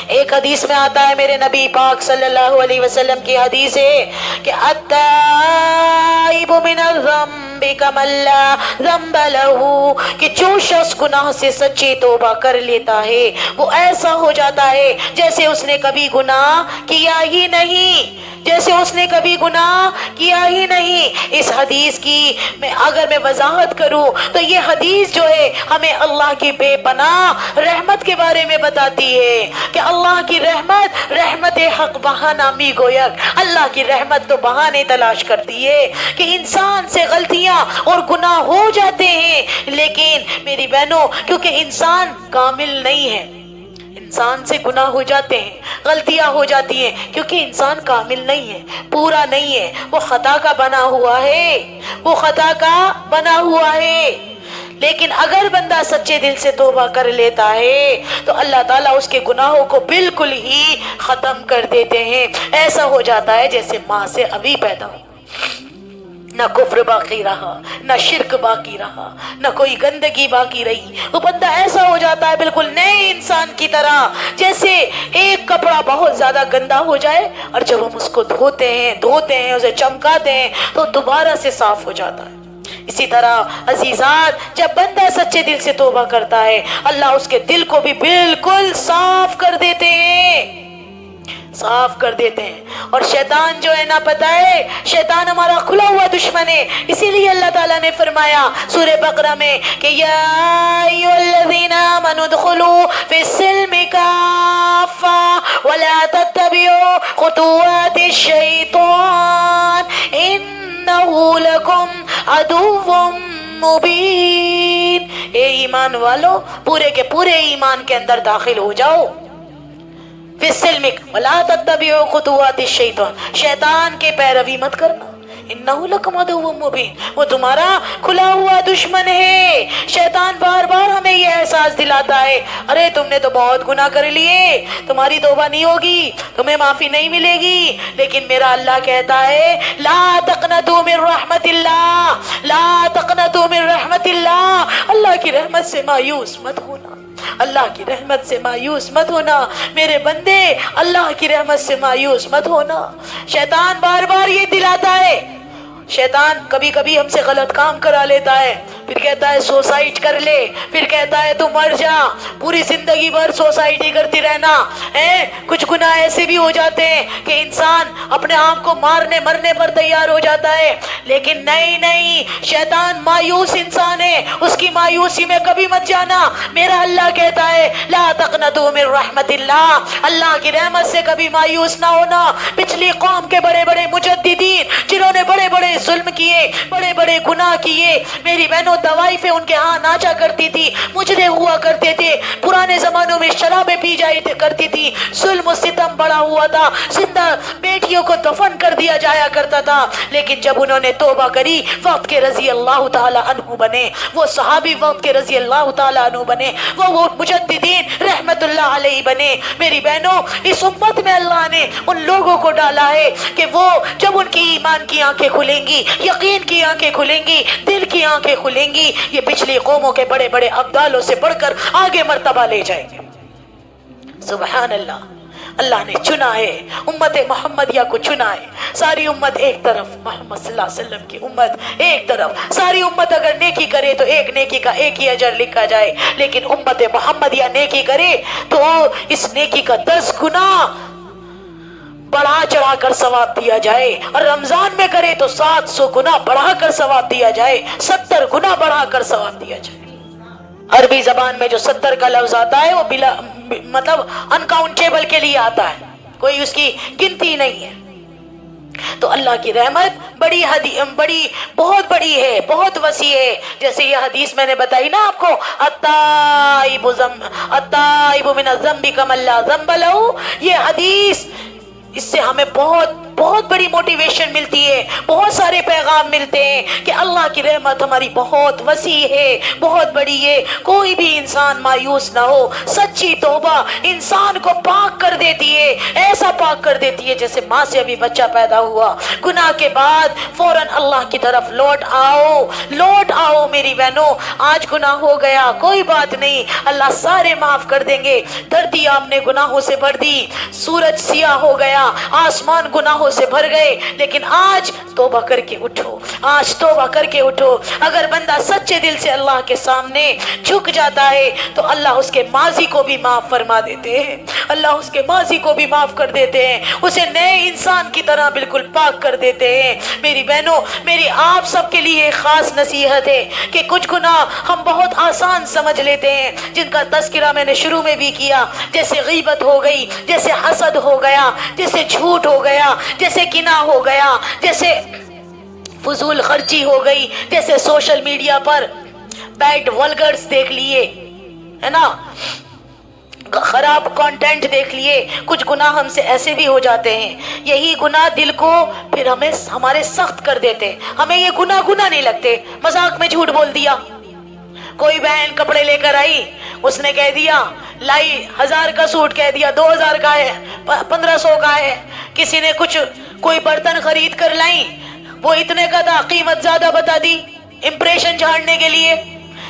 Speaker 1: ایک حدیث میں آتا ہے، میرے نبی پاک صلی اللہ علیہ وسلم کی حدیث ہے کہ التائب من الذنب کمن لا ذنب لہ، کہ جو شخص گناہ سے سچی توبہ کر لیتا ہے، وہ ایسا ہو جاتا ہے جیسے اس نے کبھی گناہ کیا ہی نہیں، جیسے اس نے کبھی گناہ کیا ہی نہیں. اس حدیث کی اگر میں وضاحت کروں تو یہ حدیث جو ہے ہمیں اللہ کی بے پناہ رحمت کے بارے میں بتاتی ہے کہ اللہ کی رحمت، رحمت حق بہانہ می گویک. اللہ کی رحمت تو بہانے تلاش کرتی ہے کہ انسان سے غلطیاں اور گناہ ہو جاتے ہیں، لیکن میری بہنوں، کیونکہ انسان کامل نہیں ہے، انسان سے گناہ ہو جاتے ہیں، غلطیاں ہو جاتی ہیں، کیونکہ انسان کامل نہیں ہے، پورا نہیں ہے، وہ خطا کا بنا ہوا ہے، وہ خطا کا بنا ہوا ہے۔ لیکن اگر بندہ سچے دل سے توبہ کر لیتا ہے تو اللہ تعالیٰ اس کے گناہوں کو بالکل ہی ختم کر دیتے ہیں۔ ایسا ہو جاتا ہے جیسے ماں سے ابھی پیدا ہو، نہ کفر باقی رہا، نہ شرک باقی رہا، نہ کوئی گندگی باقی رہی۔ وہ بندہ ایسا ہو جاتا ہے بالکل نئے انسان کی طرح، جیسے ایک کپڑا بہت زیادہ گندا ہو جائے اور جب ہم اس کو دھوتے ہیں اسے چمکاتے ہیں تو دوبارہ سے صاف ہو جاتا ہے۔ اسی طرح عزیزان، جب بندہ سچے دل سے توبہ کرتا ہے اللہ اس کے دل کو بھی بالکل صاف کر دیتے ہیں، صاف کر دیتے ہیں۔ اور شیطان جو ہے نا، پتہ ہے شیطان ہمارا کھلا ہوا دشمن ہے، اسی لیے اللہ تعالیٰ نے فرمایا سورہ بقرہ میں کہ یا ایھا الذین آمنوا ادخلوا فی السلم کافہ ولا تتبعوا خطوات الشیطان انہ لکم عدو مبین۔ اے ایمان والو، پورے کے پورے ایمان کے اندر داخل ہو جاؤ۔ فی السلم ولا تتبعوا خطوات الشیطان، شیطان کے پیروی مت کرنا، انہ لکم عدو مبین، وہ تمہارا کھلا ہوا دشمن ہے۔ شیطان بار بار ہمیں یہ احساس دلاتا ہے، ارے تم نے تو بہت گناہ کر لیے، تمہاری توبہ نہیں ہوگی، تمہیں معافی نہیں ملے گی، لیکن میرا اللہ کہتا ہے لا تقنطوا من رحمت اللہ، لا تقنطوا من رحمت اللہ، اللہ کی رحمت سے مایوس مت ہونا، اللہ کی رحمت سے مایوس مت ہونا میرے بندے، اللہ کی رحمت سے مایوس مت ہونا۔ شیطان بار بار یہ دلاتا ہے، شیطان کبھی کبھی ہم سے غلط کام کرا لیتا ہے، پھر کہتا ہے سوسائڈ کر لے، پھر کہتا ہے تو مر جا، پوری زندگی بھر سوسائڈ کرتی رہنا ہے۔ کچھ گناہ ایسے بھی ہو جاتے ہیں کہ انسان اپنے آپ کو مارنے مرنے پر تیار ہو جاتا ہے، لیکن نہیں، شیطان مایوس انسان ہے، اس کی مایوسی میں کبھی مت جانا۔ میرا اللہ کہتا ہے لا تقنطوا من رحمت اللہ، اللہ کی رحمت سے کبھی مایوس نہ ہونا۔ پچھلی قوم کے بڑے بڑے مجددین جنہوں نے بڑے بڑے ظلم کیے، بڑے بڑے گناہ کیے، میری بہنوں طوائفیں ان کے ہاں ناچا کرتی تھی، مجرے ہوا کرتے تھے، پرانے زمانوں میں شرابیں پی جائی کرتی تھی، ظلم و ستم بڑا ہوا تھا، زندہ بیٹیوں کو دفن کر دیا جایا کرتا تھا، لیکن جب انہوں نے توبہ کری وقت کے رضی اللہ تعالی عنہ بنے، وہ صحابی وقت کے رضی اللہ تعالی عنہ بنے، وہ مجددین رحمت اللہ علیہ بنے۔ میری بہنوں، اس امت میں اللہ نے ان لوگوں کو ڈالا ہے کہ وہ جب ان کی ایمان کی آنکھیں کھلیں گی، یقین کی آنکھیں کھلیں گی، دل کی آنکھیں کھلیں گی، یہ پچھلی قوموں کے بڑے بڑے ابدالوں سے بڑھ کر آگے مرتبہ لے جائیں گے۔ سبحان اللہ، اللہ نے چنا ہے، امت محمدیہ کو چنا ہے۔ ساری امت ایک طرف، محمد صلی اللہ علیہ وسلم کی امت ایک طرف، ساری امت اگر نیکی کرے تو ایک نیکی کا ایک ہی اجر لکھا جائے، لیکن امت محمدیہ نیکی کرے تو اس نیکی کا 10 گنا بڑھا چڑھا کر ثواب دیا جائے، اور رمضان میں کرے تو 700 گنا بڑھا کر ثواب دیا جائے، 70 گنا بڑھا کر ثواب دیا جائے۔ عربی زبان میں جو 70 کا لفظ آتا ہے وہ بلا مطلب انکاؤنٹیبل کے لیے آتا ہے، کوئی اس کی گنتی نہیں ہے۔ تو اللہ کی رحمت بڑی بہت بڑی ہے، بہت وسیع ہے۔ جیسے یہ حدیث میں نے بتائی نا آپ کو، التائب من الذنب کمن لا ذنب له، یہ حدیث اس سے ہمیں بہت بڑی موٹیویشن ملتی ہے، بہت سارے پیغام ملتے ہیں کہ اللہ کی رحمت ہماری بہت وسیع ہے، بہت بڑی ہے۔ کوئی بھی انسان مایوس نہ ہو، سچی توبہ انسان کو پاک کر دیتی ہے، ایسا پاک کر دیتی ہے جیسے ماں سے ابھی بچہ پیدا ہوا۔ گناہ کے بعد فوراً اللہ کی طرف لوٹ آؤ میری بہنوں۔ آج گناہ ہو گیا، کوئی بات نہیں، اللہ سارے معاف کر دیں گے۔ دھرتی آپ نے گناہوں سے بھر دی، سورج سیاہ ہو گیا، آسمان گناہوں سے بھر گئے، لیکن آج توبہ کر کے اٹھو، آج توبہ کر کے اٹھو۔ اگر بندہ سچے دل سے اللہ کے سامنے جھک جاتا ہے تو اللہ اس کے ماضی کو بھی معاف فرما دیتے ہیں، اللہ اس کے ماضی کو بھی معاف کر دیتے ہیں، اسے نئے انسان کی طرح بالکل پاک کر دیتے ہیں۔ میری بہنوں، میری آپ سب کے لیے خاص نصیحت ہے کہ کچھ گناہ ہم بہت آسان سمجھ لیتے ہیں، جن کا تذکرہ میں نے شروع میں بھی کیا، جیسے غیبت ہو گئی، جیسے حسد ہو گیا، جیسے جھوٹ ہو گیا، جیسے کینہ ہو گیا، جیسے فضول خرچی ہو گئی، جیسے سوشل میڈیا پر بیڈ ولگرز دیکھ لیے، ہے نا، خراب کانٹینٹ دیکھ لیے، کچھ گناہ ہم سے ایسے بھی ہو جاتے ہیں، یہی گناہ دل کو پھر ہمارے سخت کر دیتے، ہمیں یہ گناہ نہیں لگتے۔ مذاق میں جھوٹ بول دیا، کوئی بہن کپڑے لے کر آئی، اس نے کہہ دیا لائی 1000 کا سوٹ، کہہ دیا 2000 کا ہے، 1500 کا ہے۔ کسی نے کوئی برتن خرید کر لائی، وہ اتنے کا تھا، قیمت زیادہ بتا دی، امپریشن جھاڑنے کے لیے،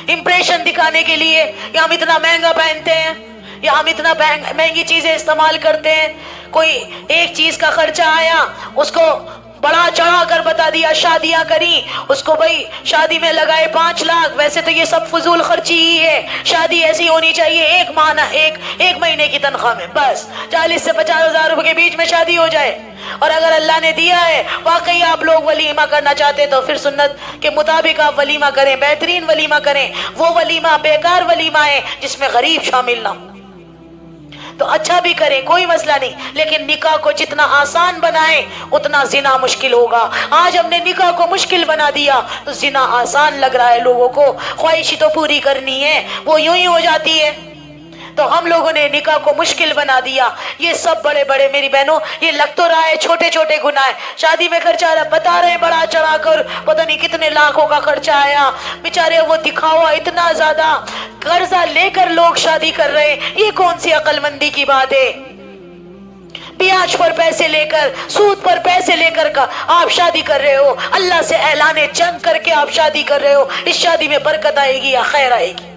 Speaker 1: امپریشن دکھانے کے لیے، یا ہم اتنا مہنگا پہنتے ہیں، یا ہم اتنا مہنگی چیزیں استعمال کرتے ہیں۔ کوئی ایک چیز کا خرچہ آیا، اس کو بڑا چڑھا کر بتا دیا، شادیاں کری، اس کو بھائی شادی میں لگائے 5 لاکھ، ویسے تو یہ سب فضول خرچی ہی ہے، شادی ایسی ہونی چاہیے ایک مہینے کی تنخواہ میں، بس 40 سے 50 ہزار روپے کے بیچ میں شادی ہو جائے۔ اور اگر اللہ نے دیا ہے واقعی آپ لوگ ولیمہ کرنا چاہتے تو پھر سنت کے مطابق آپ ولیمہ کریں، بہترین ولیمہ کریں۔ وہ ولیمہ بیکار ولیمہ ہے جس میں غریب شامل نہ ہو تو اچھا بھی کریں، کوئی مسئلہ نہیں، لیکن نکاح کو جتنا آسان بنائیں اتنا زنا مشکل ہوگا۔ آج ہم نے نکاح کو مشکل بنا دیا تو زنا آسان لگ رہا ہے لوگوں کو، خواہش تو پوری کرنی ہے وہ یوں ہی ہو جاتی ہے۔ تو ہم لوگوں نے نکاح کو مشکل بنا دیا۔ یہ سب بڑے بڑے میری بہنوں، یہ لگ تو رہا ہے چھوٹے چھوٹے گناہ ہیں، شادی میں خرچہ بتا رہے ہیں بڑا چڑھا کر، پتہ نہیں کتنے لاکھوں کا خرچہ آیا، بیچارے وہ دکھاوا اتنا زیادہ، قرضہ لے کر لوگ شادی کر رہے ہیں، یہ کون سی عقل مندی کی بات ہے؟ بیاج پر پیسے لے کر، سود پر پیسے لے کر کا آپ شادی کر رہے ہو، اللہ سے اعلان جنگ کر کے آپ شادی کر رہے ہو۔ اس شادی میں برکت آئے گی یا خیر آئے گی؟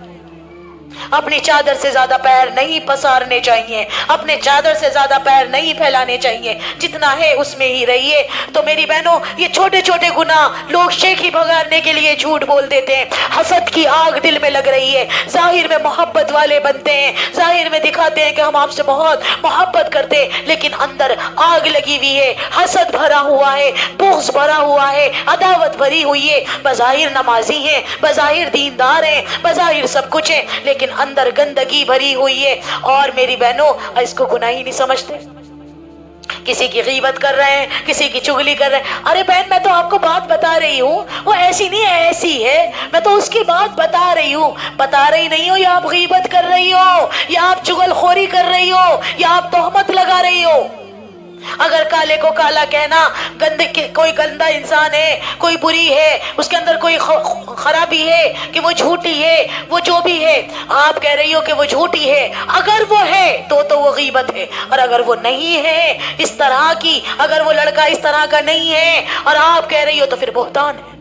Speaker 1: اپنی چادر سے زیادہ پیر نہیں پسارنے چاہیے، اپنے چادر سے زیادہ پیر نہیں پھیلانے چاہیے، جتنا ہے اس میں ہی رہیے۔ تو میری بہنوں، یہ چھوٹے چھوٹے گناہ لوگ شیخی بگاڑنے کے لیے جھوٹ بول دیتے ہیں، حسد کی آگ دل میں لگ رہی ہے، ظاہر میں محبت والے بنتے ہیں، ظاہر میں دکھاتے ہیں کہ ہم آپ سے بہت محبت کرتے ہیں، لیکن اندر آگ لگی ہوئی ہے، حسد بھرا ہوا ہے، بغض بھرا ہوا ہے، عداوت بھری ہوئی ہے۔ بظاہر نمازی ہیں، بظاہر دیندار ہیں، بظاہر سب کچھ ہے، لیکن اندر گندگی بھری ہوئی ہے۔ اور میری بہنوں، اس کو گناہ ہی نہیں سمجھتے، کسی کی غیبت کر رہے ہیں، کسی کی چغلی کر رہے ہیں، ارے بہن میں تو آپ کو بات بتا رہی ہوں، وہ ایسی نہیں ہے ایسی ہے، میں تو اس کی بات بتا رہی ہوں۔ بتا رہی نہیں ہو، یا آپ غیبت کر رہی ہو، یا آپ چغل خوری کر رہی ہو، یا آپ تہمت لگا رہی ہو۔ اگر کالے کو کالا کہنا، کوئی گندا انسان ہے، کوئی بری ہے، اس کے اندر کوئی خرابی ہے کہ وہ جھوٹی ہے، وہ جو بھی ہے، آپ کہہ رہی ہو کہ وہ جھوٹی ہے، اگر وہ ہے تو وہ غیبت ہے، اور اگر وہ نہیں ہے اس طرح کی، اگر وہ لڑکا اس طرح کا نہیں ہے اور آپ کہہ رہی ہو تو پھر بہتان ہے۔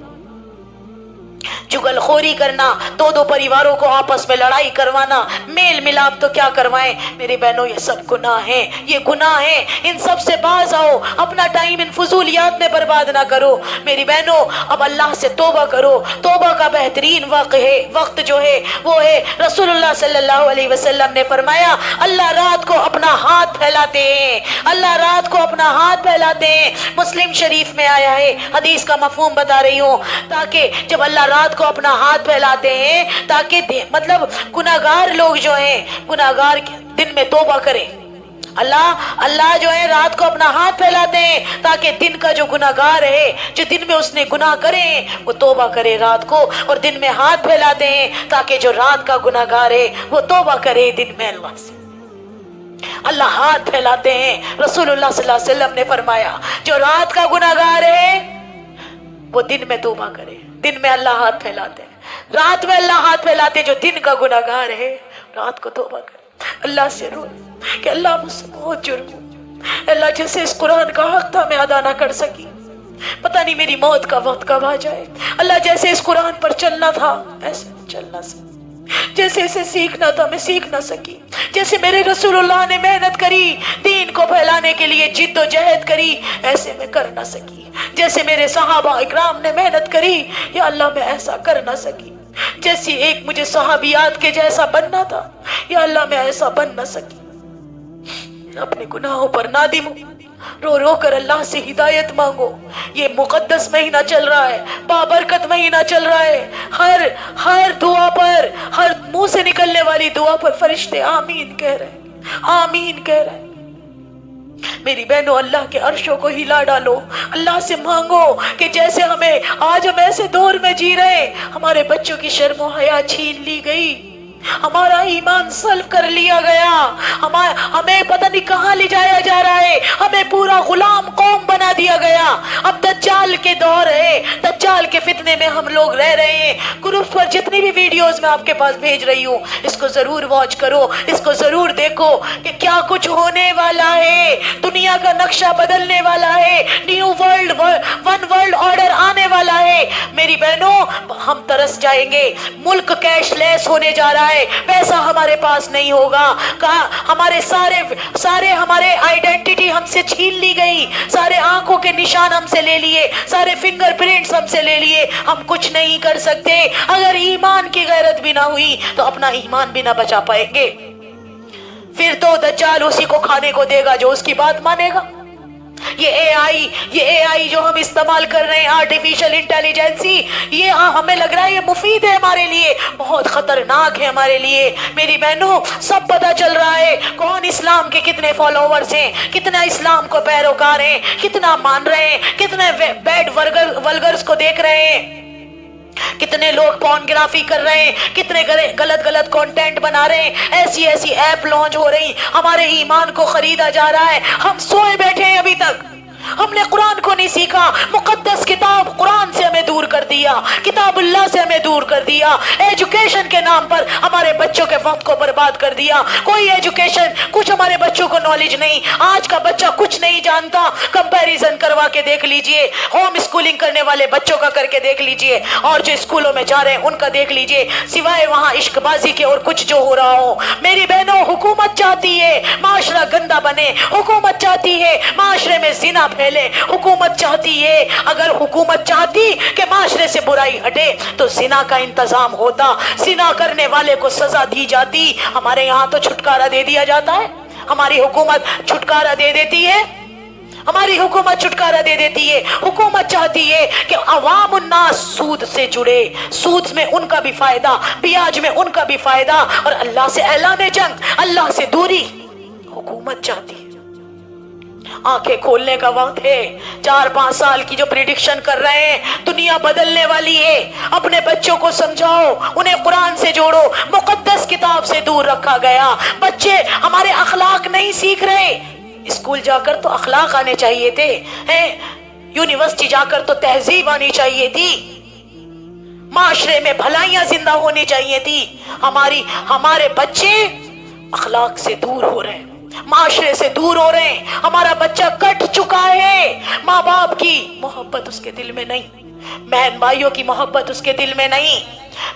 Speaker 1: چگل خوری کرنا، دو پریواروں کو آپس میں لڑائی کروانا، میل ملاپ تو کیا کروائیں۔ میری بہنوں، یہ سب گناہ ہیں، یہ گناہ ہیں، ان سب سے باز آؤ، اپنا ٹائم ان فضولیات میں برباد نہ کرو۔ میری بہنوں، اب اللہ سے توبہ کرو۔ توبہ کا بہترین وقت جو ہے وہ ہے، رسول اللہ صلی اللہ علیہ وسلم نے فرمایا، اللہ رات کو اپنا ہاتھ پھیلاتے ہیں، اللہ رات کو اپنا ہاتھ پھیلاتے ہیں۔ مسلم شریف میں آیا ہے، حدیث کا مفہوم بتا رہی ہوں، تاکہ جب اللہ رات کو اپنا ہاتھ پھیلاتے ہیں تاکہ مطلب گناہگار لوگ جو ہیں، گناہگار دن میں توبہ کریں۔ اللہ جو ہے رات کو اپنا ہاتھ پھیلاتے ہیں تاکہ دن کا جو گناہگار ہے، جو دن میں اس نے گناہ کرے وہ توبہ کرے رات کو، اور دن میں ہاتھ پھیلاتے ہیں تاکہ جو رات کا گناہگار ہے وہ توبہ کرے دن میں اللہ سے۔ اللہ ہاتھ پھیلاتے ہیں، رسول اللہ صلی اللہ علیہ وسلم نے فرمایا جو رات کا گناہگار ہے وہ دن میں توبہ کرے۔ دن میں اللہ ہاتھ پھیلاتے ہیں، رات میں اللہ ہاتھ پھیلاتے ہیں، جو دن کا گناہگار ہے رات کو توبہ کرے، اللہ سے روئے کہ اللہ مجھ سے بہت جرم ہو، اللہ جیسے اس قرآن کا حق تھا میں ادا نہ کر سکی، پتہ نہیں میری موت کا وقت کب آ جائے، اللہ جیسے اس قرآن پر چلنا تھا ایسے چل نہ سکی، جیسے اسے سیکھنا تھا میں سیکھ نہ سکی، جیسے میرے رسول اللہ نے محنت کری دین کو پھیلانے کے لیے، جد و جہد کری، ایسے میں کر نہ سکی، جیسے میرے صحابہ اکرام نے محنت کری، یا اللہ میں ایسا کر نہ سکی، جیسی ایک مجھے صحابیات کے جیسا بننا تھا، یا اللہ میں ایسا بن نہ سکی۔ اپنے گناہوں پر نادم ہو، رو رو کر اللہ سے ہدایت مانگو۔ یہ مقدس مہینہ چل رہا ہے، بابرکت مہینہ چل رہا ہے، ہر دعا پر، ہر منہ سے نکلنے والی دعا پر فرشتے آمین کہہ رہے ہیں، آمین کہہ رہے ہیں۔ میری بہنوں، اللہ کے عرشوں کو ہلا ڈالو، اللہ سے مانگو کہ جیسے ہمیں آج ہم ایسے دور میں جی رہے ہیں، ہمارے بچوں کی شرم و حیا چھین لی گئی، ہمارا ایمان سلب کر لیا گیا، ہمیں پتہ نہیں کہاں لے جایا جا رہا ہے، ہمیں پورا غلام قوم بنا دیا گیا۔ اب دجال کے دور ہے، دجال کے فتنے میں ہم لوگ رہ رہے ہیں۔ گروپ پر جتنی بھی ویڈیوز میں آپ کے پاس بھیج رہی ہوں، اس کو ضرور واچ کرو، اس کو ضرور دیکھو کہ کیا کچھ ہونے والا ہے۔ دنیا کا نقشہ بدلنے والا ہے، new world one world order آنے والا ہے۔ میری بہنوں، ہم ترس جائیں گے۔ ملک کیش لیس ہونے جا رہا ہے، پیسہ ہمارے پاس نہیں ہوگا، ہمارے سارے ہمارے آئیڈینٹی ہم سے چھین لی گئی، سارے آنکھوں کے نشان ہم سے لے لیے، سارے فنگر پرنٹس ہم سے لے لیے، ہم کچھ نہیں کر سکتے۔ اگر ایمان کی غیرت بھی نہ ہوئی تو اپنا ایمان بھی نہ بچا پائیں گے۔ پھر تو دجال اسی کو کھانے کو دے گا جو اس کی بات مانے گا۔ یہ اے آئی جو ہم استعمال کر رہے ہیں، آرٹیفیشل انٹیلیجنسی، یہ ہمیں لگ رہا ہے یہ مفید ہے ہمارے لیے، بہت خطرناک ہے ہمارے لیے۔ میری بہنوں، سب پتہ چل رہا ہے کون اسلام کے کتنے فالوورز ہیں، کتنا اسلام کو پیروکار ہیں، کتنا مان رہے ہیں، کتنے بیڈ ولگرز کو دیکھ رہے ہیں، کتنے لوگ پورنوگرافی کر رہے ہیں، کتنے غلط کنٹینٹ بنا رہے ہیں، ایسی ایپ لانچ ہو رہی، ہمارے ایمان کو خریدا جا رہا ہے۔ ہم سوئے بیٹھے ہیں ابھی تک، ہم نے قرآن کو نہیں سیکھا، مقدس کتاب قرآن سے ہمیں دور کر دیا، کتاب اللہ سے ہمیں دور کر دیا، ایجوکیشن کے نام پر ہمارے بچوں کے وقت کو برباد کر دیا۔ کوئی ایجوکیشن، کچھ ہمارے بچوں کو نالج نہیں، آج کا بچہ کچھ نہیں جانتا۔ کمپیریزن کروا کے دیکھ لیجئے، ہوم اسکولنگ کرنے والے بچوں کا کر کے دیکھ لیجئے، اور جو اسکولوں میں جا رہے ہیں ان کا دیکھ لیجئے، سوائے وہاں عشق بازی کے اور کچھ جو ہو رہا ہو۔ میری بہنوں، حکومت چاہتی ہے معاشرہ گندا بنے، حکومت چاہتی ہے معاشرے میں زنا پھیلے، حکومت چاہتی ہے، اگر حکومت چاہتی کہ معاشرے سے برائی ہٹے تو زنا کا انتظام ہوتا، زنا کرنے والے کو سزا دی جاتی۔ ہمارے یہاں تو چھٹکارا دے دیا جاتا ہے، ہماری حکومت چھٹکارا دے دیتی ہے، ہماری حکومت چھٹکارا دے دیتی ہے۔ حکومت چاہتی ہے کہ عوام الناس سود سے جڑے، سود میں ان کا بھی فائدہ، بیاج میں ان کا بھی فائدہ، اور اللہ سے اعلان جنگ، اللہ سے دوری حکومت چاہتی ہے۔ آنکھیں کھولنے کا وقت ہے۔ 4-5 سال کی جو پریڈکشن کر رہے ہیں، دنیا بدلنے والی ہے۔ اپنے بچوں کو سمجھاؤ، انہیں قرآن سے جوڑو، مقدس کتاب سے دور رکھا گیا۔ بچے ہمارے اخلاق نہیں سیکھ رہے، اسکول جا کر تو اخلاق آنے چاہیے تھے، یونیورسٹی جا کر تو تہذیب آنی چاہیے تھی، معاشرے میں بھلائیاں زندہ ہونی چاہیے تھی۔ ہمارے بچے اخلاق سے دور ہو رہے ہیں، معاشرے سے دور ہو رہے ہیں۔ ہمارا بچہ کٹ چکا ہے، ماں باپ کی محبت اس کے دل میں نہیں، بہن بھائیوں کی محبت اس کے دل میں نہیں۔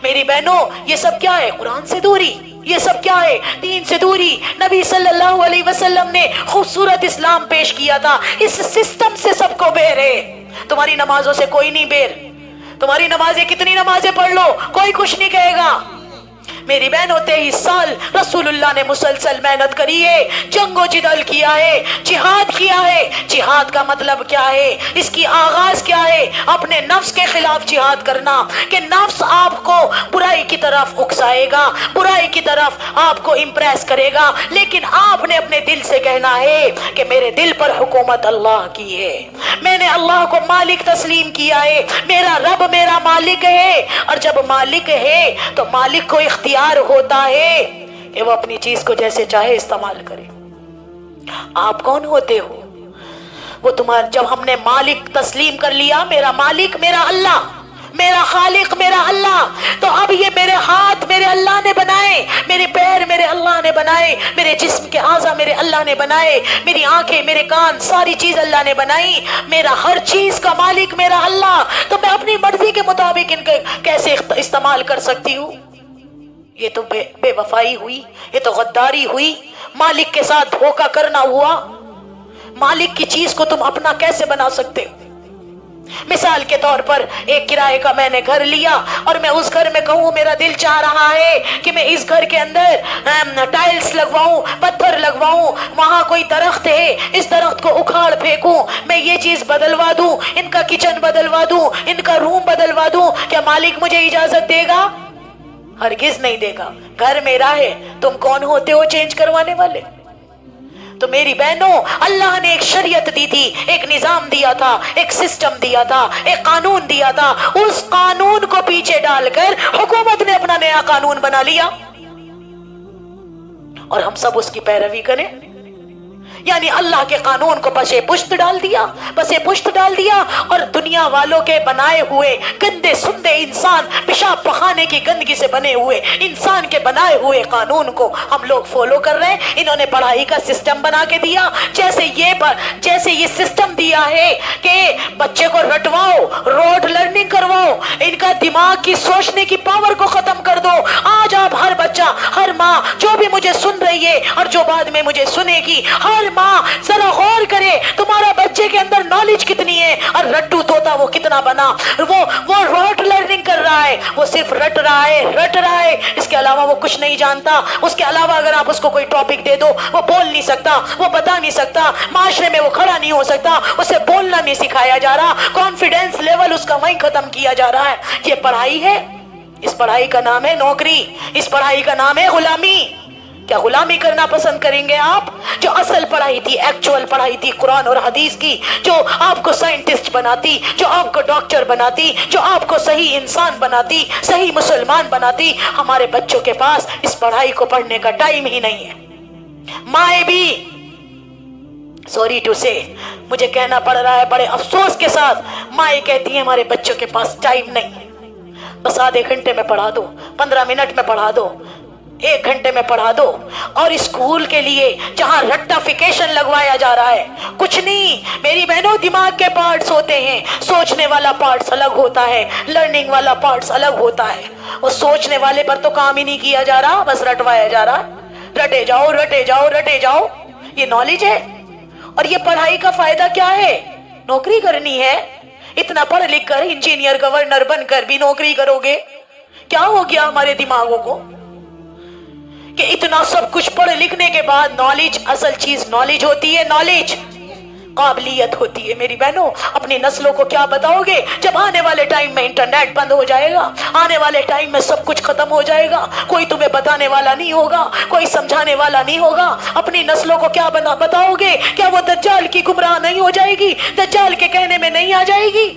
Speaker 1: میری بہنوں، یہ سب کیا ہے؟ قرآن سے دوری، یہ سب کیا ہے؟ دین سے دوری۔ نبی صلی اللہ علیہ وسلم نے خوبصورت اسلام پیش کیا تھا، اس سسٹم سے سب کو بیر ہے۔ تمہاری نمازوں سے کوئی نہیں بیر، تمہاری نمازیں کتنی نمازیں پڑھ لو، کوئی کچھ نہیں کہے گا۔ میری بہنوں، 23 سال رسول اللہ نے مسلسل محنت کری ہے، جنگ و جدل کیا ہے، جہاد کیا ہے۔ جہاد کا مطلب کیا ہے؟ اس کی آغاز کیا ہے؟ اپنے نفس کے خلاف جہاد کرنا، کہ نفس آپ کو برائی کی طرف اکسائے گا، برائی کی طرف آپ کو امپریس کرے گا، لیکن آپ نے اپنے دل سے کہنا ہے کہ میرے دل پر حکومت اللہ کی ہے، میں نے اللہ کو مالک تسلیم کیا ہے، میرا رب میرا مالک ہے۔ اور جب مالک ہے تو مالک کو اختیار ہوتا ہے کہ وہ اپنی چیز کو جیسے چاہے استعمال کرے۔ آپ کون ہوتے ہو؟ وہ جب ہم نے مالک تسلیم کر لیا، میرا مالک میرا اللہ، میرا خالق میرا اللہ، تو اب یہ میرے ہاتھ میرے اللہ نے بنائے، میرے پیر میرے اللہ نے بنائے، میرے جسم کے اعضاء میرے اللہ نے بنائے، میری آنکھیں میرے کان ساری چیز اللہ نے بنائی، میرا ہر چیز کا مالک میرا اللہ، تو میں اپنی مرضی کے مطابق ان کے کیسے استعمال کر سکتی ہوں؟ یہ تو بے وفائی ہوئی، یہ تو غداری ہوئی، مالک کے ساتھ دھوکہ کرنا ہوا۔ مالک کی چیز کو تم اپنا کیسے بنا سکتے ہو؟ مثال کے طور پر ایک کرائے کا میں نے گھر لیا، اور میں اس گھر میں کہوں میرا دل چاہ رہا ہے کہ میں اس گھر کے اندر ٹائلز لگواؤں، پتھر لگواؤں، وہاں کوئی درخت ہے اس درخت کو اکھاڑ پھینکوں، میں یہ چیز بدلوا دوں، ان کا کچن بدلوا دوں، ان کا روم بدلوا دوں، کیا مالک مجھے اجازت دے گا؟ ہرگز نہیں دے گا۔ گھر میرا ہے، تم کون ہوتے ہو چینج کروانے والے؟ تو میری بہنوں، اللہ نے ایک شریعت دی تھی، ایک نظام دیا تھا، ایک سسٹم دیا تھا، ایک قانون دیا تھا، اس قانون کو پیچھے ڈال کر حکومت نے اپنا نیا قانون بنا لیا۔ اور ہم سب اس کی پیروی کریں. یعنی اللہ کے قانون کو پسے پشت ڈال دیا اور دنیا والوں کے بنائے ہوئے گندے سندے انسان، پیشاب پخانے کی گندگی سے بنے ہوئے انسان کے بنائے ہوئے قانون کو ہم لوگ فالو کر رہے ہیں. انہوں نے پڑھائی کا سسٹم بنا کے دیا، جیسے یہ سسٹم دیا ہے کہ بچے کو رٹواؤ، روڈ لرننگ کرواؤ، ان کا دماغ کی سوچنے کی پاور کو ختم کر دو. آج آپ ہر بچہ، ہر ماں جو بھی مجھے سن رہی ہے اور جو بعد میں مجھے سنے گی، ہر ماں ذرا غور کرے تمہارا بچے کے اندر نالج کتنی ہے اور رٹو طوطا وہ کتنا بنا. وہ روٹ لرننگ کر رہا ہے، وہ صرف رٹ رہا ہے، اس کے علاوہ وہ کچھ نہیں جانتا. اس کے علاوہ اگر آپ اس کو کوئی ٹاپک دے دو وہ بول نہیں سکتا، وہ بتا نہیں سکتا، معاشرے میں وہ کھڑا نہیں ہو سکتا، اسے بولنا نہیں سکھایا جا رہا، کانفیڈنس لیول اس کا وہیں ختم کیا جا رہا ہے. یہ پڑھائی ہے، اس پڑھائی کا نام ہے نوکری، اس پڑھائی کا نام ہے غلامی. کیا غلامی کرنا پسند کریں گے آپ؟ جو اصل پڑھائی تھی، ایکچوئل پڑھائی تھی قرآن اور حدیث کی، جو آپ کو سائنٹسٹ بناتی، جو آپ کو ڈاکٹر بناتی، جو آپ کو صحیح انسان بناتی، صحیح مسلمان بناتی. ہمارے بچوں کے پاس اس پڑھائی کو پڑھنے کا ٹائم ہی نہیں ہے. مائیں بھی، سوری ٹو سے، مجھے کہنا پڑ رہا ہے بڑے افسوس کے ساتھ، مائیں کہتی ہیں ہمارے بچوں کے پاس ٹائم نہیں ہے، بس آدھے گھنٹے میں پڑھا دو، 15 منٹ میں پڑھا دو، 1 گھنٹے میں پڑھا دو. اور اسکول کے لیے جہاں رٹافیکیشن لگوایا جا رہا ہے، کچھ نہیں میری بہنوں، دماغ کے پارٹس ہوتے ہیں، سوچنے والا پارٹس الگ ہوتا ہے، لرننگ والا پارٹس الگ ہوتا ہے. وہ سوچنے والے پر تو کام ہی نہیں کیا جا رہا، بس رٹوایا جا رہا ہے. رٹے جاؤ. یہ نالج ہے. اور یہ پڑھائی کا فائدہ کیا ہے؟ نوکری کرنی ہے. اتنا پڑھ لکھ کر انجینئر گورنر بن کر بھی نوکری کرو گے؟ کیا ہو گیا ہمارے دماغوں کو کہ اتنا سب کچھ پڑھ لکھنے کے بعد نالج، اصل چیز نالج ہوتی ہے، نالج قابلیت ہوتی ہے. میری بہنوں، اپنی نسلوں کو کیا بتاؤ گے جب آنے والے ٹائم میں انٹرنیٹ بند ہو جائے گا، آنے والے ٹائم میں سب کچھ ختم ہو جائے گا، کوئی تمہیں بتانے والا نہیں ہوگا، کوئی سمجھانے والا نہیں ہوگا. اپنی نسلوں کو کیا بتاؤ گے؟ کیا وہ دجال کی گمراہ نہیں ہو جائے گی؟ دجال کے کہنے میں نہیں آ جائے گی؟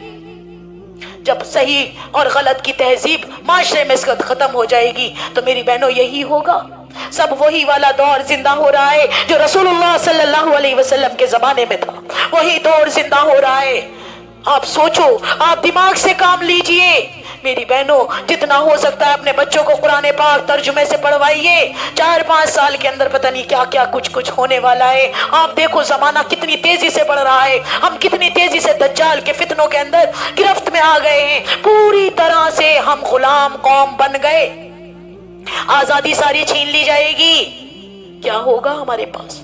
Speaker 1: جب صحیح اور غلط کی تہذیب معاشرے میں ختم ہو جائے گی تو میری بہنوں یہی ہوگا. سب وہی والا دور زندہ ہو رہا ہے جو رسول اللہ صلی اللہ علیہ وسلم کے زمانے میں تھا، وہی دور زندہ ہو رہا ہے. آپ سوچو، آپ دماغ سے کام لیجئے. میری بہنوں، جتنا ہو سکتا ہے اپنے بچوں کو قرآن پاک ترجمے سے پڑھوائیے. 4-5 سال کے اندر پتہ نہیں کیا کیا کچھ ہونے والا ہے. آپ دیکھو زمانہ کتنی تیزی سے بڑھ رہا ہے، ہم کتنی تیزی سے دجال کے فتنوں کے اندر گرفت میں آ گئے ہیں. پوری طرح سے ہم غلام قوم بن گئے. آزادی ساری چھین لی جائے گی. کیا ہوگا ہمارے پاس؟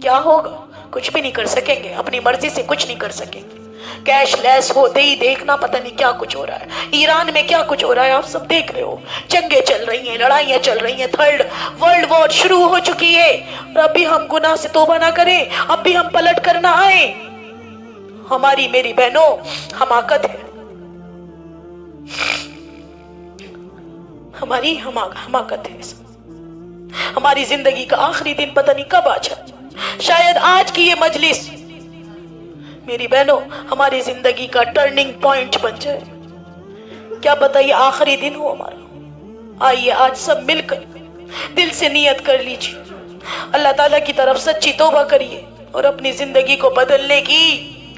Speaker 1: کیا ہوگا؟ کچھ بھی نہیں کر سکیں گے، اپنی مرضی سے کچھ نہیں کر سکیں گے. کیش لیس ہوتے ہی دیکھنا پتہ نہیں کیا کچھ ہو رہا ہے. ایران میں کیا کچھ ہو رہا ہے آپ سب دیکھ رہے ہو، جنگیں چل رہی ہیں، لڑائیاں چل رہی ہیں، 3rd ورلڈ وار شروع ہو چکی ہے. اور اب بھی ہم گناہ سے توبہ نہ کریں، اب بھی ہم پلٹ کر نہ آئیں. ہماری، میری بہنوں، حماقت ہے، ہماری حماقت ہے. ہماری زندگی کا آخری دن پتہ نہیں کب آ جائے. شاید آج کی یہ مجلس میری بہنوں ہماری زندگی کا ٹرننگ پوائنٹ بن جائے. کیا پتہ یہ آخری دن ہو ہمارا. آئیے آج سب مل کر دل سے نیت کر لیجیے، اللہ تعالیٰ کی طرف سچی توبہ کریے اور اپنی زندگی کو بدلنے کی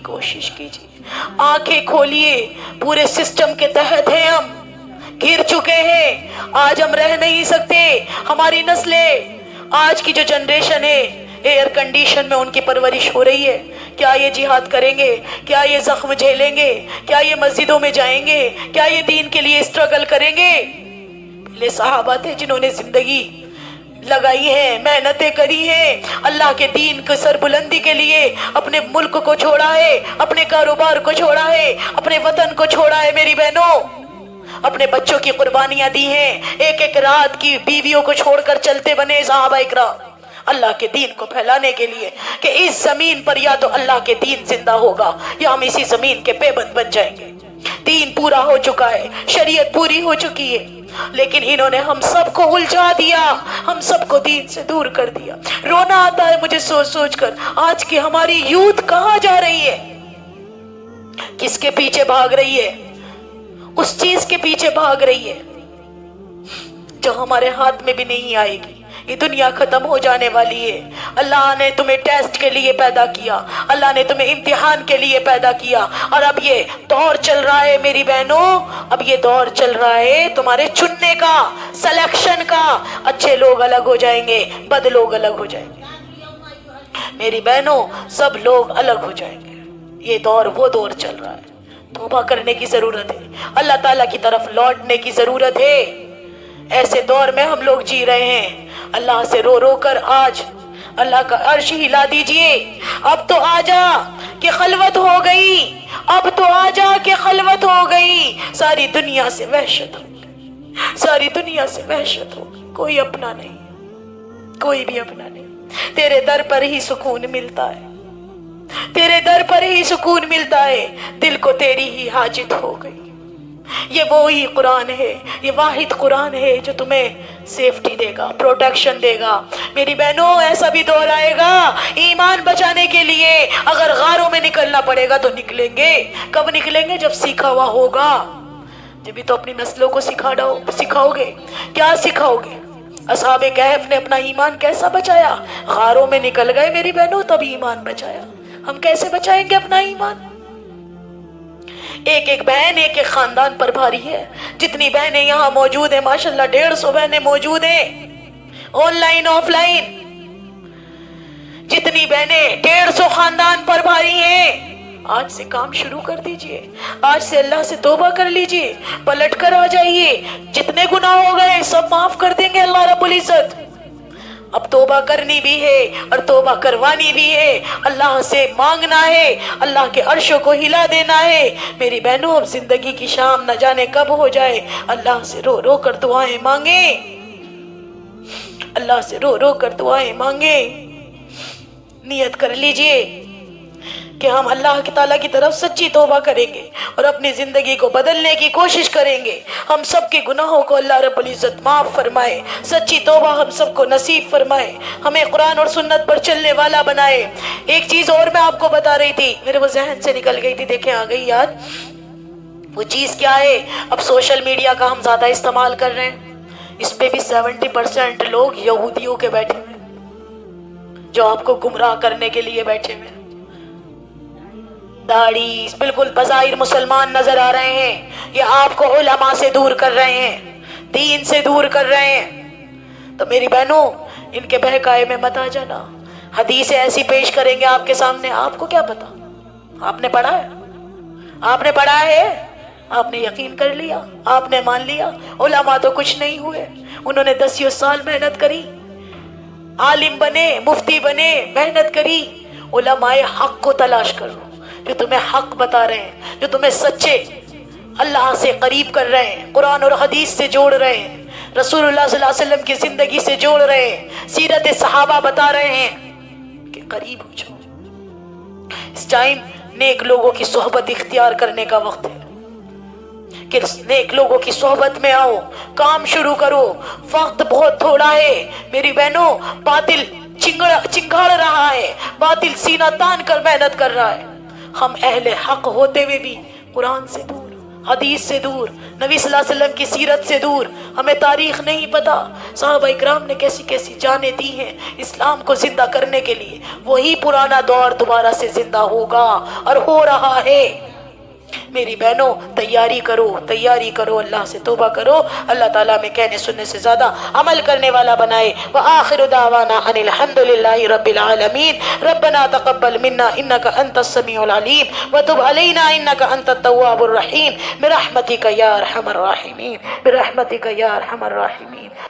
Speaker 1: کوشش کیجیے. آنکھیں کھولیے، پورے سسٹم کے تحت ہیں، ہم گر چکے ہیں، آج ہم رہ نہیں سکتے. ہماری نسلیں، آج کی جو جنریشن ہے، ایئر کنڈیشن میں ان کی پرورش ہو رہی ہے. کیا یہ جہاد کریں گے؟ کیا یہ زخم جھیلیں گے؟ کیا یہ مسجدوں میں جائیں گے؟ کیا یہ دین کے لیے اسٹرگل کریں گے؟ پہلے صحابہ تھے جنہوں نے زندگی لگائی ہے، محنتیں کری ہیں، اللہ کے دین کی سربلندی کے لیے اپنے ملک کو چھوڑا ہے، اپنے کاروبار کو چھوڑا ہے، اپنے وطن کو چھوڑا ہے. میری بہنوں، اپنے بچوں کی قربانیاں دی ہیں. ایک رات کی بیویوں کو چھوڑ کر چلتے بنے صحابہ اکرام اللہ کے دین کو پھیلانے کے لیے کہ اس زمین پر یا تو اللہ کے دین زندہ ہوگا یا ہم اسی زمین کے پابند بن جائیں گے. دین پورا ہو چکا ہے، شریعت پوری ہو چکی ہے، لیکن انہوں نے ہم سب کو الجھا دیا، ہم سب کو دین سے دور کر دیا. رونا آتا ہے مجھے سوچ سوچ کر، آج کی ہماری یوتھ کہاں جا رہی ہے؟ کس کے پیچھے بھاگ رہی ہے؟ اس چیز کے پیچھے بھاگ رہی ہے جو ہمارے ہاتھ میں بھی نہیں آئے گی. یہ دنیا ختم ہو جانے والی ہے. اللہ نے تمہیں ٹیسٹ کے لیے پیدا کیا, اللہ نے تمہیں امتحان کے لیے پیدا کیا, اور اب یہ دور چل رہا ہے میری بہنوں, اب یہ دور چل رہا ہے تمہارے چننے کا, سلیکشن کا. اچھے لوگ الگ ہو جائیں گے, بد لوگ الگ ہو جائیں گے میری بہنوں, سب لوگ الگ ہو جائیں گے. یہ دور وہ دور چل رہا ہے, توبہ کرنے کی ضرورت ہے, اللہ تعالیٰ کی طرف لوٹنے کی ضرورت ہے. ایسے دور میں ہم لوگ جی رہے ہیں, اللہ سے رو رو کر آج اللہ کا عرش ہلا دیجئے. اب تو آ جا کہ خلوت ہو گئی, اب تو آ جا کہ خلوت ہو گئی. ساری دنیا سے وحشت ہو گئی, ساری دنیا سے وحشت ہو گئی. کوئی اپنا نہیں, کوئی بھی اپنا نہیں. تیرے در پر ہی سکون ملتا ہے, تیرے در پر ہی سکون ملتا ہے. دل کو تیری ہی حاجت ہو گئی. یہ وہی قرآن ہے, یہ واحد قرآن ہے جو تمہیں سیفٹی دے گا, پروٹیکشن دے گا. میری بہنوں, ایسا بھی دور آئے گا ایمان بچانے کے لیے اگر غاروں میں نکلنا پڑے گا تو نکلیں گے. کب نکلیں گے؟ جب سیکھا ہوا ہوگا. جبھی تو اپنی نسلوں کو سکھاؤ گے. کیا سکھاؤ گے؟ اصحاب کہف نے اپنا ایمان کیسا بچایا؟ غاروں میں نکل گئے میری بہنوں, تب ایمان بچایا. ہم کیسے بچائیں گے اپنا ایمان؟ ایک ایک بہن ایک ایک خاندان پر بھاری ہے. جتنی بہنیں یہاں موجود ہیں ماشاءاللہ 150 بہنیں موجود ہیں, آن لائن آف لائن. جتنی بہنیں 150 خاندان پر بھاری ہیں. آج سے کام شروع کر دیجئے, آج سے اللہ سے توبہ کر لیجئے, پلٹ کر آ جائیے. جتنے گناہ ہو گئے سب معاف کر دیں گے اللہ رب العزت. اب توبہ کرنی بھی ہے اور توبہ کروانی بھی ہے, اللہ سے مانگنا ہے, اللہ کے عرشوں کو ہلا دینا ہے. میری بہنوں, اب زندگی کی شام نہ جانے کب ہو جائے. اللہ سے رو رو کر دعائیں مانگیں, اللہ سے رو رو کر دعائیں مانگیں. نیت کر لیجئے کہ ہم اللہ تعالیٰ کی طرف سچی توبہ کریں گے اور اپنی زندگی کو بدلنے کی کوشش کریں گے. ہم سب کے گناہوں کو اللہ رب العزت معاف فرمائے, سچی توبہ ہم سب کو نصیب فرمائے, ہمیں قرآن اور سنت پر چلنے والا بنائے. ایک چیز اور میں آپ کو بتا رہی تھی, میرے وہ ذہن سے نکل گئی تھی, دیکھیں آ گئی یاد. وہ چیز کیا ہے؟ اب سوشل میڈیا کا ہم زیادہ استعمال کر رہے ہیں. اس پہ بھی 70% لوگ یہودیوں کے بیٹھے ہوئے, جو آپ کو گمراہ کرنے کے لیے بیٹھے ہوئے. داڑھی بالکل بظاہر مسلمان نظر آ رہے ہیں, یہ آپ کو علماء سے دور کر رہے ہیں, دین سے دور کر رہے ہیں. تو میری بہنوں, ان کے بہکائے میں مت آ جانا. حدیثیں ایسی پیش کریں گے آپ کے سامنے, آپ کو کیا پتا؟ آپ نے پڑھا ہے, آپ نے پڑھا ہے, آپ نے یقین کر لیا, آپ نے مان لیا. علماء تو کچھ نہیں ہوئے, انہوں نے 10 سال محنت کری, عالم بنے, مفتی بنے, محنت کری. علماء حق کو تلاش کرو, جو تمہیں حق بتا رہے ہیں, جو تمہیں سچے اللہ سے قریب کر رہے ہیں, قرآن اور حدیث سے جوڑ رہے ہیں, رسول اللہ صلی اللہ علیہ وسلم کی زندگی سے جوڑ رہے ہیں, سیرت صحابہ بتا رہے ہیں کہ قریب ہو جاؤ. اس ٹائم نیک لوگوں کی صحبت اختیار کرنے کا وقت ہے کہ نیک لوگوں کی صحبت میں آؤ, کام شروع کرو. وقت بہت تھوڑا ہے میری بہنوں. باطل چنگاڑ رہا ہے, باطل سینہ تان کر محنت کر رہا ہے. ہم اہل حق ہوتے ہوئے بھی قرآن سے دور, حدیث سے دور, نبی صلی اللہ علیہ وسلم کی سیرت سے دور. ہمیں تاریخ نہیں پتا, صحابہ اکرام نے کیسی کیسی جانیں دی ہیں اسلام کو زندہ کرنے کے لیے. وہی پرانا دور دوبارہ سے زندہ ہوگا اور ہو رہا ہے. میری بہنوں, تیاری کرو, اللہ سے توبہ کرو. اللہ تعالیٰ میں کہنے سننے سے زیادہ عمل کرنے والا بنائے. وآخر دعوانا ان الحمد للہ رب العالمین. ربنا تقبل منا انک انت السمیع العلیم وتب علینا انک انت التواب الرحیم برحمتک یا ارحم الراحمین, برحمتک یا ارحم الراحمین.